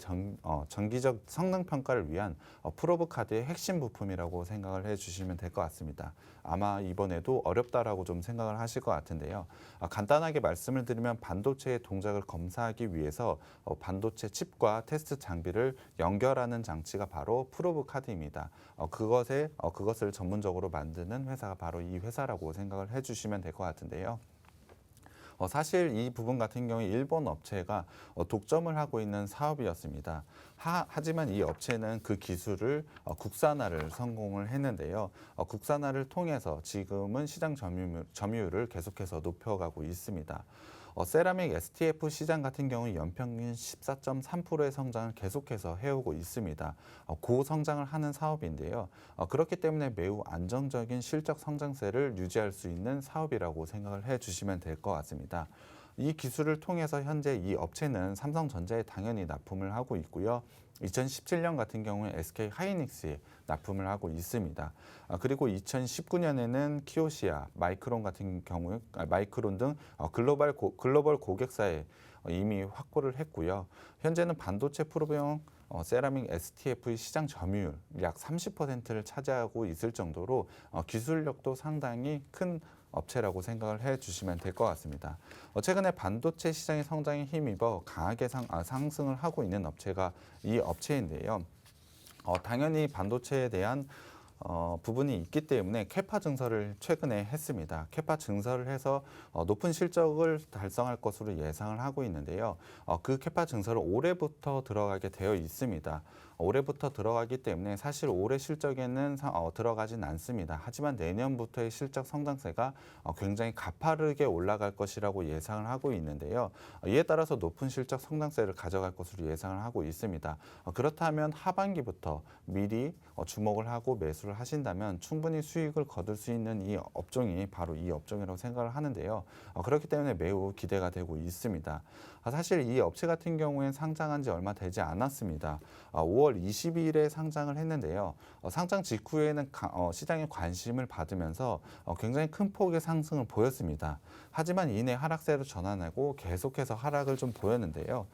정기적 성능 평가를 위한 프로브 카드의 핵심 부품이라고 생각을 해주시면 될 것 같습니다. 아마 이번에도 어렵다라고 좀 생각을 하실 것 같은데요. 간단하게 말씀을 드리면 반도체의 동작을 검사하기 위해서 반도체 칩과 테스트 장비를 연결하는 장치가 바로 프로브 카드입니다. 그것을 전문적으로 만드는 회사가 바로 이 회사라고 생각을 해주시면 될 것 같은데요. 사실 이 부분 같은 경우에 일본 업체가 독점을 하고 있는 사업이었습니다. 하지만 이 업체는 그 기술을 국산화를 성공을 했는데요. 국산화를 통해서 지금은 시장 점유율을 계속해서 높여가고 있습니다. 세라믹 STF 시장 같은 경우 연평균 14.3%의 성장을 계속해서 해오고 있습니다. 고성장을 하는 사업인데요. 그렇기 때문에 매우 안정적인 실적 성장세를 유지할 수 있는 사업이라고 생각을 해주시면 될 것 같습니다. 이 기술을 통해서 현재 이 업체는 삼성전자에 당연히 납품을 하고 있고요. 2017년 같은 경우에 SK 하이닉스에 납품을 하고 있습니다. 그리고 2019년에는 키오시아, 마이크론 같은 경우, 마이크론 등 글로벌 고객사에 이미 확보를 했고요. 현재는 반도체 프로브용 세라믹 STF의 시장 점유율 약 30%를 차지하고 있을 정도로 기술력도 상당히 큰 업체라고 생각을 해주시면 될 것 같습니다. 최근에 반도체 시장의 성장에 힘입어 강하게 상승을 하고 있는 업체가 이 업체인데요. 당연히 반도체에 대한 부분이 있기 때문에 캐파 증설을 최근에 했습니다. 캐파 증설을 해서 높은 실적을 달성할 것으로 예상을 하고 있는데요. 그 캐파 증설은 올해부터 들어가게 되어 있습니다. 올해부터 들어가기 때문에 사실 올해 실적에는 들어가진 않습니다. 하지만 내년부터의 실적 성장세가 굉장히 가파르게 올라갈 것이라고 예상을 하고 있는데요. 이에 따라서 높은 실적 성장세를 가져갈 것으로 예상을 하고 있습니다. 그렇다면 하반기부터 미리 주목을 하고 매수를 하신다면 충분히 수익을 거둘 수 있는 이 업종이 바로 이 업종이라고 생각을 하는데요. 그렇기 때문에 매우 기대가 되고 있습니다. 사실 이 업체 같은 경우엔 상장한 지 얼마 되지 않았습니다. 5월 22일에 상장을 했는데요. 상장 직후에는 시장의 관심을 받으면서 굉장히 큰 폭의 상승을 보였습니다. 하지만 이내 하락세로 전환하고 계속해서 하락을 좀 보였는데요.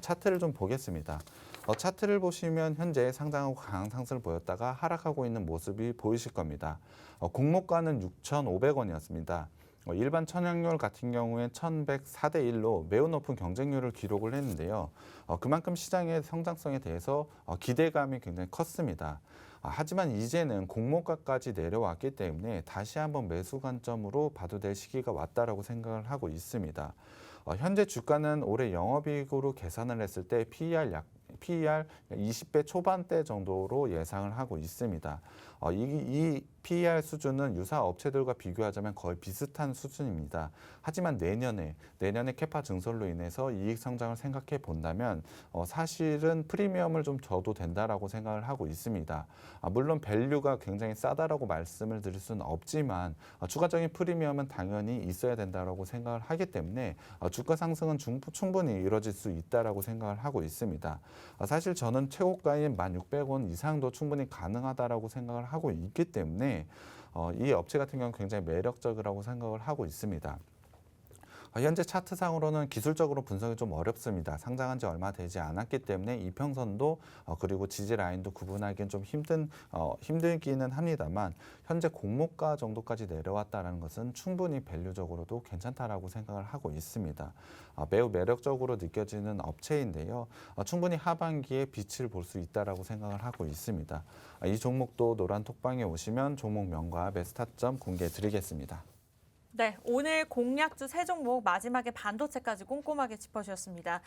차트를 좀 보겠습니다. 차트를 보시면 현재 상장하고 강한 상승을 보였다가 하락하고 있는 모습이 보이실 겁니다. 공모가는 6,500원이었습니다. 일반 천연율 같은 경우엔 1,104대 1로 매우 높은 경쟁률을 기록을 했는데요. 그만큼 시장의 성장성에 대해서 기대감이 굉장히 컸습니다. 하지만 이제는 공모가까지 내려왔기 때문에 다시 한번 매수 관점으로 봐도 될 시기가 왔다라고 생각을 하고 있습니다. 현재 주가는 올해 영업이익으로 계산을 했을 때 PER 20배 초반대 정도로 예상을 하고 있습니다. 이 PER 수준은 유사 업체들과 비교하자면 거의 비슷한 수준입니다. 하지만 내년에 캐파 증설로 인해서 이익 성장을 생각해 본다면 사실은 프리미엄을 좀 줘도 된다라고 생각을 하고 있습니다. 물론 밸류가 굉장히 싸다라고 말씀을 드릴 수는 없지만 추가적인 프리미엄은 당연히 있어야 된다라고 생각을 하기 때문에 주가 상승은 충분히 이뤄질 수 있다라고 생각을 하고 있습니다. 사실 저는 최고가인 1,600원 이상도 충분히 가능하다라고 생각을 하고 있기 때문에 이 업체 같은 경우는 굉장히 매력적이라고 생각을 하고 있습니다. 현재 차트상으로는 기술적으로 분석이 좀 어렵습니다. 상장한 지 얼마 되지 않았기 때문에 이평선도 그리고 지지 라인도 구분하기는 좀 힘들기는 합니다만 현재 공모가 정도까지 내려왔다는 것은 충분히 밸류적으로도 괜찮다라고 생각을 하고 있습니다. 매우 매력적으로 느껴지는 업체인데요. 충분히 하반기에 빛을 볼 수 있다라고 생각을 하고 있습니다. 이 종목도 노란 톡방에 오시면 종목명과 매수 타점 공개해 드리겠습니다.
네, 오늘 공략주 세 종목 마지막에 반도체까지 꼼꼼하게 짚어주셨습니다.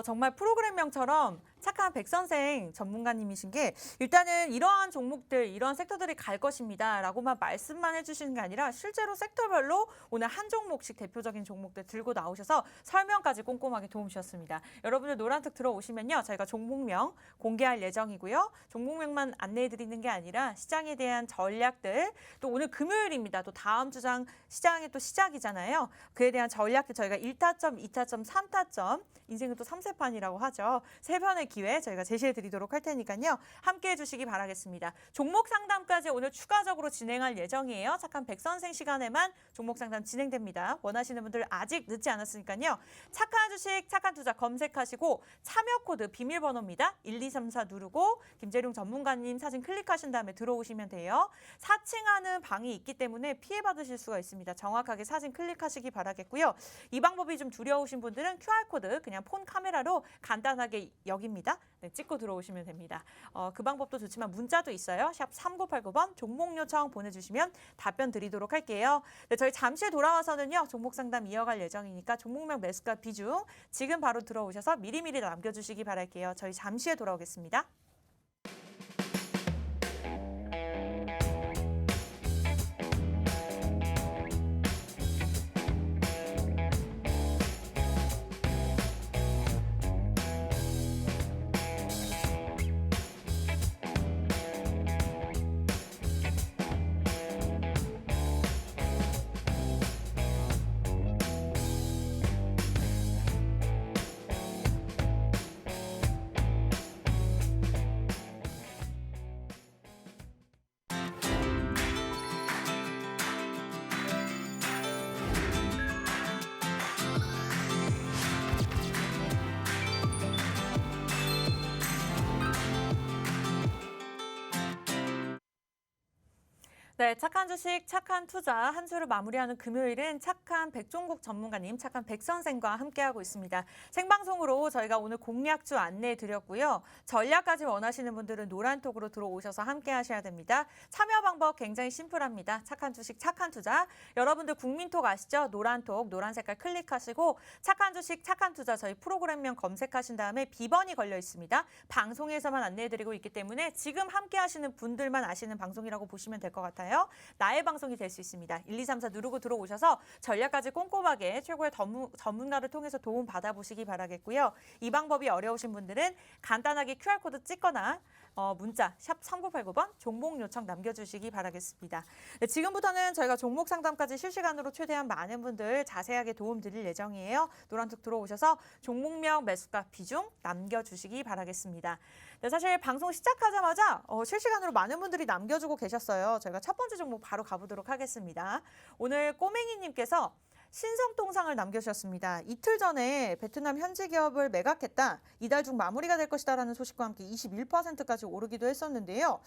정말 프로그램명처럼 착한 백 선생 전문가님이신 게 일단은 이러한 종목들, 이러한 섹터들이 갈 것입니다 라고만 말씀만 해주시는 게 아니라 실제로 섹터별로 오늘 한 종목씩 대표적인 종목들 들고 나오셔서 설명까지 꼼꼼하게 도움 주셨습니다. 여러분들 노란특 들어오시면요. 저희가 종목명 공개할 예정이고요. 종목명만 안내해드리는 게 아니라 시장에 대한 전략들, 또 오늘 금요일입니다. 또 다음 주장 시장의 또 시작이잖아요. 그에 대한 전략들 저희가 1타점, 2타점, 3타점, 인생은 또 3세판이라고 하죠. 세 편의 기회 저희가 제시해 드리도록 할 테니까요. 함께해 주시기 바라겠습니다. 종목 상담까지 오늘 추가적으로 진행할 예정이에요. 착한 백선생 시간에만 종목 상담 진행됩니다. 원하시는 분들 아직 늦지 않았으니까요. 착한 주식, 착한 투자 검색하시고 참여 코드 비밀번호입니다. 1234 누르고 김재룡 전문가님 사진 클릭하신 다음에 들어오시면 돼요. 사칭하는 방이 있기 때문에 피해 받으실 수가 있습니다. 정확하게 사진 클릭하시기 바라겠고요. 이 방법이 좀 두려우신 분들은 QR코드 그냥 폰 카메라로 간단하게 여깁니다. 네, 찍고 들어오시면 됩니다. 그 방법도 좋지만 문자도 있어요. 샵 3989번 종목 요청 보내주시면 답변 드리도록 할게요. 네, 저희 잠시 돌아와서는요. 종목 상담 이어갈 예정이니까 종목명 매수가 비중 지금 바로 들어오셔서 미리미리 남겨주시기 바랄게요. 저희 잠시 후에 돌아오겠습니다. 네, 착한 주식, 착한 투자 한 주를 마무리하는 금요일은 착한 백종국 전문가님, 착한 백선생과 함께하고 있습니다. 생방송으로 저희가 오늘 공략주 안내해 드렸고요. 전략까지 원하시는 분들은 노란톡으로 들어오셔서 함께하셔야 됩니다. 참여 방법 굉장히 심플합니다. 착한 주식, 착한 투자. 여러분들 국민톡 아시죠? 노란톡, 노란 색깔 클릭하시고 착한 주식, 착한 투자 저희 프로그램명 검색하신 다음에 비번이 걸려 있습니다. 방송에서만 안내해 드리고 있기 때문에 지금 함께하시는 분들만 아시는 방송이라고 보시면 될 것 같아요. 나의 방송이 될 수 있습니다. 1, 2, 3, 4 누르고 들어오셔서 전략까지 꼼꼼하게 최고의 전문가를 통해서 도움 받아보시기 바라겠고요. 이 방법이 어려우신 분들은 간단하게 QR코드 찍거나 문자 샵 3989번 종목 요청 남겨주시기 바라겠습니다. 네, 지금부터는 저희가 종목 상담까지 실시간으로 최대한 많은 분들 자세하게 도움드릴 예정이에요. 노란톡 들어오셔서 종목명, 매수가, 비중 남겨주시기 바라겠습니다. 네, 사실 방송 시작하자마자 실시간으로 많은 분들이 남겨주고 계셨어요. 저희가 첫 번째 종목 바로 가보도록 하겠습니다. 오늘 꼬맹이님께서 신성통상을 남겨주셨습니다. 이틀 전에 베트남 현지 기업을 매각했다. 이달 중 마무리가 될 것이다라는 소식과 함께 21%까지 오르기도 했었는데요.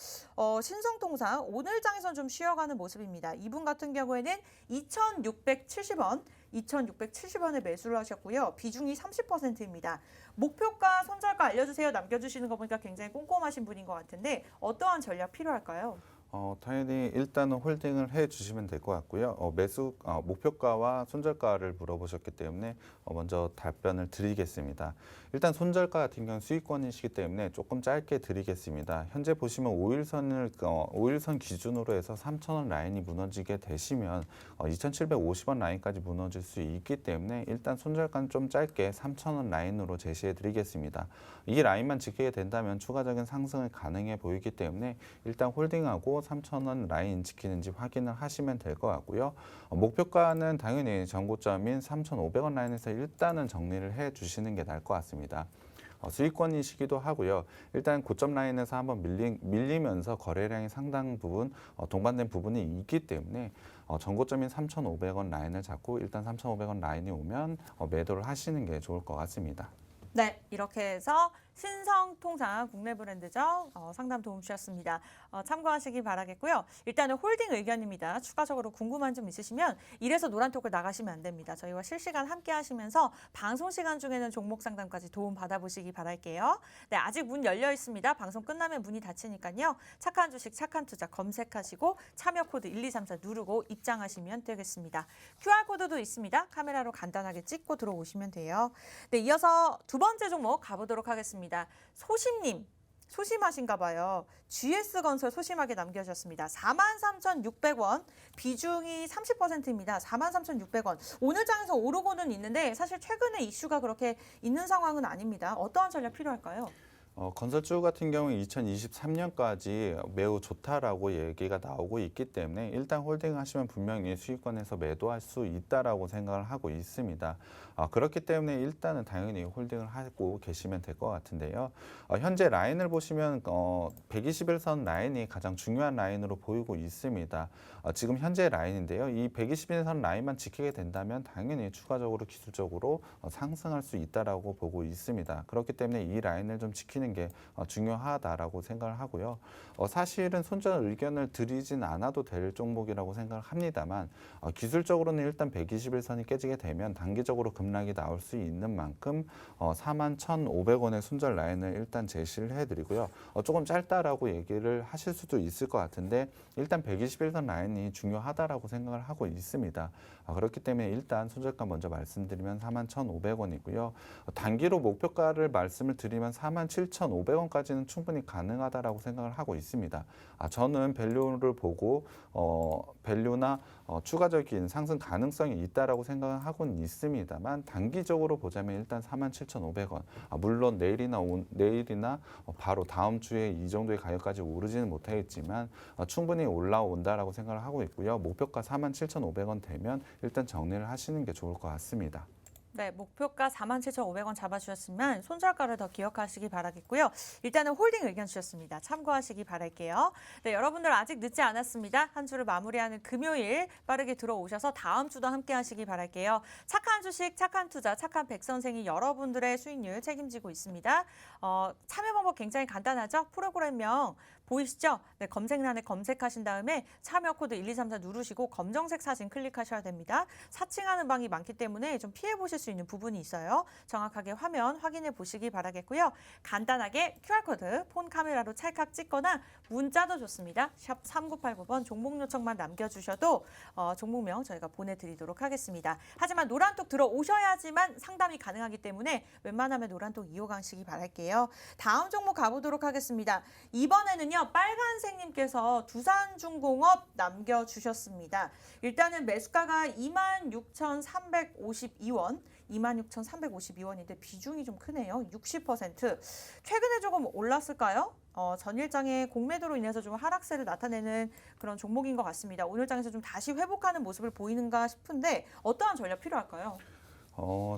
신성통상 오늘 장에서는 좀 쉬어가는 모습입니다. 이분 같은 경우에는 2,670원, 2,670원에 매수를 하셨고요. 비중이 30%입니다. 목표가, 손절가 알려주세요. 남겨주시는 거 보니까 굉장히 꼼꼼하신 분인 것 같은데 어떠한 전략 필요할까요?
당연히 일단은 홀딩을 해주시면 될 것 같고요. 목표가와 손절가를 물어보셨기 때문에 먼저 답변을 드리겠습니다. 일단 손절가 같은 경우는 수익권이시기 때문에 조금 짧게 드리겠습니다. 현재 보시면 5일선 기준으로 해서 3,000원 라인이 무너지게 되시면 2,750원 라인까지 무너질 수 있기 때문에 일단 손절가는 좀 짧게 3,000원 라인으로 제시해 드리겠습니다. 이 라인만 지키게 된다면 추가적인 상승을 가능해 보이기 때문에 일단 홀딩하고 3,000원 라인 지키는지 확인을 하시면 될 것 같고요. 목표가는 당연히 전고점인 3,500원 라인에서 일단은 정리를 해 주시는 게 나을 것 같습니다. 수익권이시기도 하고요. 일단 고점 라인에서 한번 밀리면서 거래량이 상당 부분 동반된 부분이 있기 때문에 전고점인 3,500원 라인을 잡고 일단 3,500원 라인이 오면 매도를 하시는 게 좋을 것 같습니다.
네, 이렇게 해서 신성통상 국내 브랜드죠. 상담 도움 주셨습니다. 참고하시기 바라겠고요. 일단은 홀딩 의견입니다. 추가적으로 궁금한 점 있으시면 이래서 노란톡을 나가시면 안 됩니다. 저희와 실시간 함께 하시면서 방송 시간 중에는 종목 상담까지 도움 받아보시기 바랄게요. 네, 아직 문 열려 있습니다. 방송 끝나면 문이 닫히니까요. 착한 주식, 착한 투자 검색하시고 참여 코드 1234 누르고 입장하시면 되겠습니다. QR코드도 있습니다. 카메라로 간단하게 찍고 들어오시면 돼요. 네, 이어서 두 번째 종목 가보도록 하겠습니다. 소심님, 소심하신가 봐요. GS건설 소심하게 남겨주셨습니다. 43,600원, 비중이 30%입니다. 43,600원. 오늘 장에서 오르고는 있는데 사실 최근에 이슈가 그렇게 있는 상황은 아닙니다. 어떠한 전략 필요할까요?
건설주 같은 경우는 2023년까지 매우 좋다라고 얘기가 나오고 있기 때문에 일단 홀딩하시면 분명히 수익권에서 매도할 수 있다라고 생각을 하고 있습니다. 그렇기 때문에 일단은 당연히 홀딩을 하고 계시면 될 것 같은데요. 현재 라인을 보시면 121선 라인이 가장 중요한 라인으로 보이고 있습니다. 지금 현재 라인인데요. 이 121선 라인만 지키게 된다면 당연히 추가적으로 기술적으로 상승할 수 있다라고 보고 있습니다. 그렇기 때문에 이 라인을 좀 지키는 게 중요하다라고 생각을 하고요. 사실은 손절 의견을 드리진 않아도 될 종목이라고 생각을 합니다만 기술적으로는 일단 121선이 깨지게 되면 단기적으로 급락이 나올 수 있는 만큼 41,500원의 손절 라인을 일단 제시를 해드리고요. 조금 짧다라고 얘기를 하실 수도 있을 것 같은데 일단 121선 라인이 중요하다라고 생각을 하고 있습니다. 그렇기 때문에 일단 손절가 먼저 말씀드리면 41,500원이고요. 단기로 목표가를 말씀을 드리면 47,500원까지는 충분히 가능하다라고 생각을 하고 있습니다. 저는 밸류를 보고 밸류나 추가적인 상승 가능성이 있다라고 생각을 하고는 있습니다만 단기적으로 보자면 일단 47,500원. 물론 내일이나 바로 다음 주에 이 정도의 가격까지 오르지는 못하겠지만 충분히 올라온다라고 생각을 하고 있고요. 목표가 47,500원 되면 일단 정리를 하시는 게 좋을 것 같습니다.
네, 목표가 47,500원 잡아주셨으면 손절가를 더 기억하시기 바라겠고요. 일단은 홀딩 의견 주셨습니다. 참고하시기 바랄게요. 네, 여러분들 아직 늦지 않았습니다. 한 주를 마무리하는 금요일 빠르게 들어오셔서 다음 주도 함께 하시기 바랄게요. 착한 주식, 착한 투자, 착한 백 선생이 여러분들의 수익률 책임지고 있습니다. 참여 방법 굉장히 간단하죠? 프로그램명 보이시죠? 네, 검색란에 검색하신 다음에 참여 코드 1234 누르시고 검정색 사진 클릭하셔야 됩니다. 사칭하는 방이 많기 때문에 좀 피해 보실 수 있는 부분이 있어요. 정확하게 화면 확인해 보시기 바라겠고요. 간단하게 QR코드 폰 카메라로 찰칵 찍거나 문자도 좋습니다. 샵 3989번 종목 요청만 남겨주셔도 종목명 저희가 보내드리도록 하겠습니다. 하지만 노란톡 들어오셔야지만 상담이 가능하기 때문에 웬만하면 노란톡 이용하시기 바랄게요. 다음 종목 가보도록 하겠습니다. 이번에는요. 오늘은요, 빨간색님께서 두산중공업 남겨주셨습니다. 일단은 매수가가 26,352원, 26,352원인데 비중이 좀 크네요. 60%. 최근에 조금 올랐을까요? 전일장의 공매도로 인해서 좀 하락세를 나타내는 그런 종목인 것 같습니다. 오늘장에서 좀 다시 회복하는 모습을 보이는가 싶은데 어떠한 전략 필요할까요?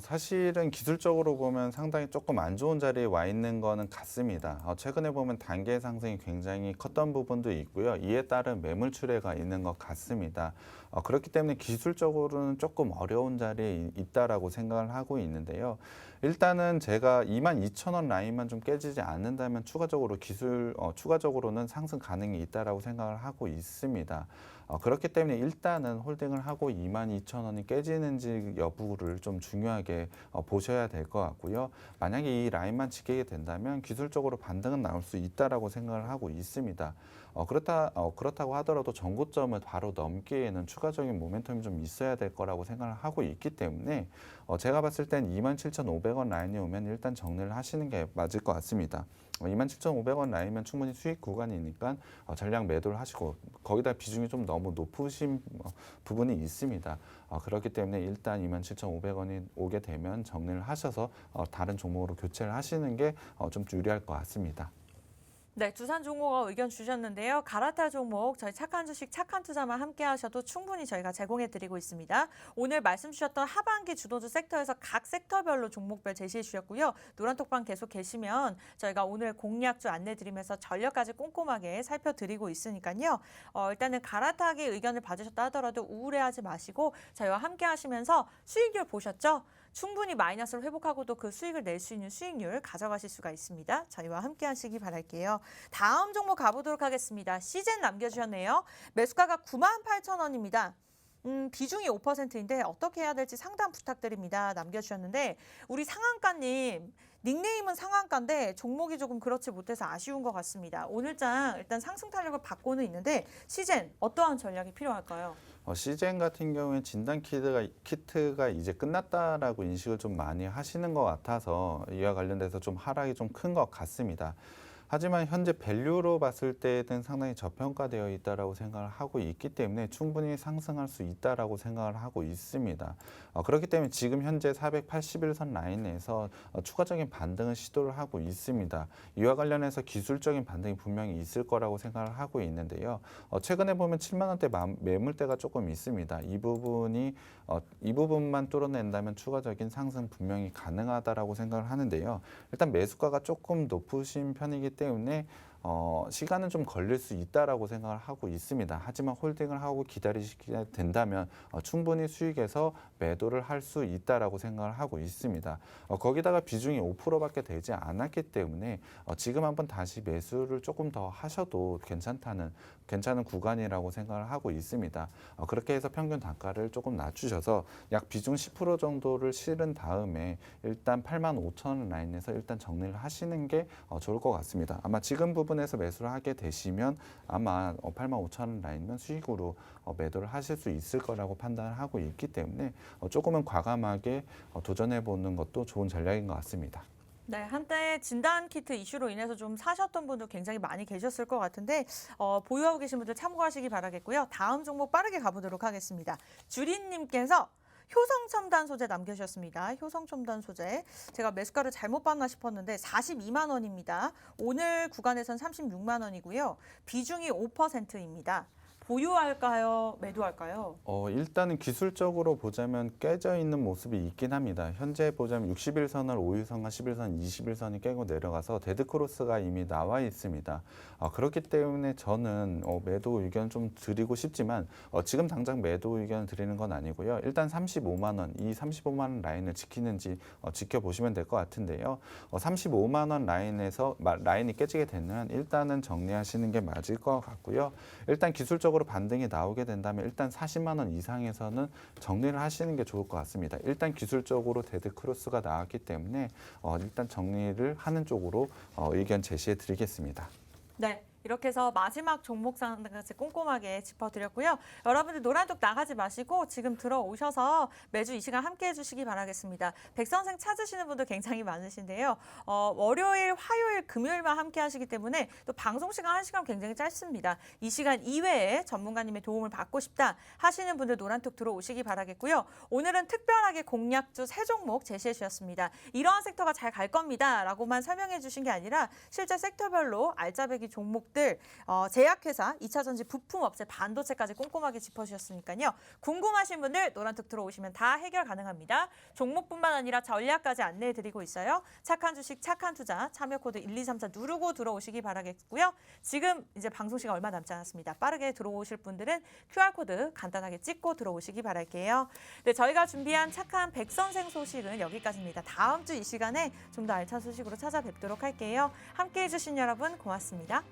사실은 기술적으로 보면 상당히 조금 안 좋은 자리에 와 있는 거는 같습니다. 최근에 보면 단계 상승이 굉장히 컸던 부분도 있고요. 이에 따른 매물 출회가 있는 것 같습니다. 그렇기 때문에 기술적으로는 조금 어려운 자리에 있다라고 생각을 하고 있는데요. 일단은 제가 22,000원 라인만 좀 깨지지 않는다면 추가적으로는 상승 가능이 있다라고 생각을 하고 있습니다. 그렇기 때문에 일단은 홀딩을 하고 22,000원이 깨지는지 여부를 좀 중요하게 보셔야 될 것 같고요. 만약에 이 라인만 지키게 된다면 기술적으로 반등은 나올 수 있다라고 생각을 하고 있습니다. 그렇다고 하더라도 전고점을 바로 넘기에는 추가적인 모멘텀이 좀 있어야 될 거라고 생각을 하고 있기 때문에 제가 봤을 땐 27,500원 라인이 오면 일단 정리를 하시는 게 맞을 것 같습니다. 27,500원 라인이면 충분히 수익 구간이니까 전량 매도를 하시고 거기다 비중이 좀 너무 높으신 부분이 있습니다. 그렇기 때문에 일단 27,500원이 오게 되면 정리를 하셔서 다른 종목으로 교체를 하시는 게 좀 유리할 것 같습니다.
네, 두산중공업 의견 주셨는데요. 갈아탈 종목 저희 착한 주식 착한 투자만 함께 하셔도 충분히 저희가 제공해 드리고 있습니다. 오늘 말씀 주셨던 하반기 주도주 섹터에서 각 섹터별로 종목별 제시해 주셨고요. 노란톡방 계속 계시면 저희가 오늘 공략주 안내 드리면서 전략까지 꼼꼼하게 살펴드리고 있으니까요. 일단은 갈아타기 의견을 받으셨다 하더라도 우울해하지 마시고 저희와 함께 하시면서 수익률 보셨죠? 충분히 마이너스를 회복하고도 그 수익을 낼 수 있는 수익률 가져가실 수가 있습니다. 저희와 함께 하시기 바랄게요. 다음 종목 가보도록 하겠습니다. 시젠 남겨주셨네요. 매수가가 98,000원입니다. 비중이 5%인데 어떻게 해야 될지 상담 부탁드립니다. 남겨주셨는데 우리 상한가님 닉네임은 상한가인데 종목이 조금 그렇지 못해서 아쉬운 것 같습니다. 오늘장 일단 상승 탄력을 받고는 있는데 시젠 어떠한 전략이 필요할까요?
시젠 같은 경우에 진단 키트가 이제 끝났다라고 인식을 좀 많이 하시는 것 같아서 이와 관련돼서 좀 하락이 좀 큰 것 같습니다. 하지만 현재 밸류로 봤을 때는 상당히 저평가되어 있다라고 생각을 하고 있기 때문에 충분히 상승할 수 있다라고 생각을 하고 있습니다. 그렇기 때문에 지금 현재 481선 라인에서 추가적인 반등을 시도를 하고 있습니다. 이와 관련해서 기술적인 반등이 분명히 있을 거라고 생각을 하고 있는데요. 최근에 보면 7만 원대 매물대가 조금 있습니다. 이 부분만 뚫어낸다면 추가적인 상승 분명히 가능하다라고 생각을 하는데요. 일단 매수가가 조금 높으신 편이기 때문에 시간은 좀 걸릴 수 있다라고 생각을 하고 있습니다. 하지만 홀딩을 하고 기다리시게 된다면 충분히 수익에서 매도를 할 수 있다라고 생각을 하고 있습니다. 거기다가 비중이 5%밖에 되지 않았기 때문에 지금 한번 다시 매수를 조금 더 하셔도 괜찮은 구간이라고 생각을 하고 있습니다. 그렇게 해서 평균 단가를 조금 낮추셔서 약 비중 10% 정도를 실은 다음에 일단 85,000원 라인에서 일단 정리를 하시는 게 좋을 것 같습니다. 아마 지금 부분에서 매수를 하게 되시면 아마 85,000원 라인면 수익으로 매도를 하실 수 있을 거라고 판단을 하고 있기 때문에 조금은 과감하게 도전해 보는 것도 좋은 전략인 것 같습니다.
네, 한때 진단 키트 이슈로 인해서 좀 사셨던 분도 굉장히 많이 계셨을 것 같은데 보유하고 계신 분들 참고하시기 바라겠고요. 다음 종목 빠르게 가보도록 하겠습니다. 주린님께서 효성첨단 소재 남겨주셨습니다. 효성첨단 소재. 제가 매수가를 잘못 봤나 싶었는데 42만 원입니다. 오늘 구간에선 36만 원이고요. 비중이 5%입니다. 보유할까요? 매도할까요?
일단은 기술적으로 보자면 깨져 있는 모습이 있긴 합니다. 현재 보자면 61선을 5일선과 11선, 21선이 깨고 내려가서 데드크로스가 이미 나와 있습니다. 그렇기 때문에 저는 매도 의견 좀 드리고 싶지만 지금 당장 매도 의견을 드리는 건 아니고요. 일단 35만 원, 이 35만 원 라인을 지키는지 지켜보시면 될 것 같은데요. 35만 원 라인이 깨지게 되면 일단은 정리하시는 게 맞을 것 같고요. 일단 기술적으로 반등이 나오게 된다면 일단 40만 원 이상에서는 정리를 하시는 게 좋을 것 같습니다. 일단 기술적으로 데드 크로스가 나왔기 때문에 일단 정리를 하는 쪽으로 의견 제시해 드리겠습니다.
네. 이렇게 해서 마지막 종목상까지 꼼꼼하게 짚어드렸고요. 여러분들 노란톡 나가지 마시고 지금 들어오셔서 매주 이 시간 함께 해주시기 바라겠습니다. 백선생 찾으시는 분들 굉장히 많으신데요. 월요일, 화요일, 금요일만 함께 하시기 때문에 또 방송 시간 1시간 굉장히 짧습니다. 이 시간 이외에 전문가님의 도움을 받고 싶다 하시는 분들 노란톡 들어오시기 바라겠고요. 오늘은 특별하게 공략주 3종목 제시해 주셨습니다. 이러한 섹터가 잘 갈 겁니다 라고만 설명해 주신 게 아니라 실제 섹터별로 알짜배기 종목들, 제약회사, 2차전지 부품업체, 반도체까지 꼼꼼하게 짚어주셨으니까요. 궁금하신 분들 노란톡 들어오시면 다 해결 가능합니다. 종목뿐만 아니라 전략까지 안내해 드리고 있어요. 착한 주식, 착한 투자, 참여 코드 1234 누르고 들어오시기 바라겠고요. 지금 이제 방송 시간 얼마 남지 않았습니다. 빠르게 들어오실 분들은 QR코드 간단하게 찍고 들어오시기 바랄게요. 네, 저희가 준비한 착한 백선생 소식은 여기까지입니다. 다음 주 이 시간에 좀 더 알찬 소식으로 찾아뵙도록 할게요. 함께해 주신 여러분 고맙습니다.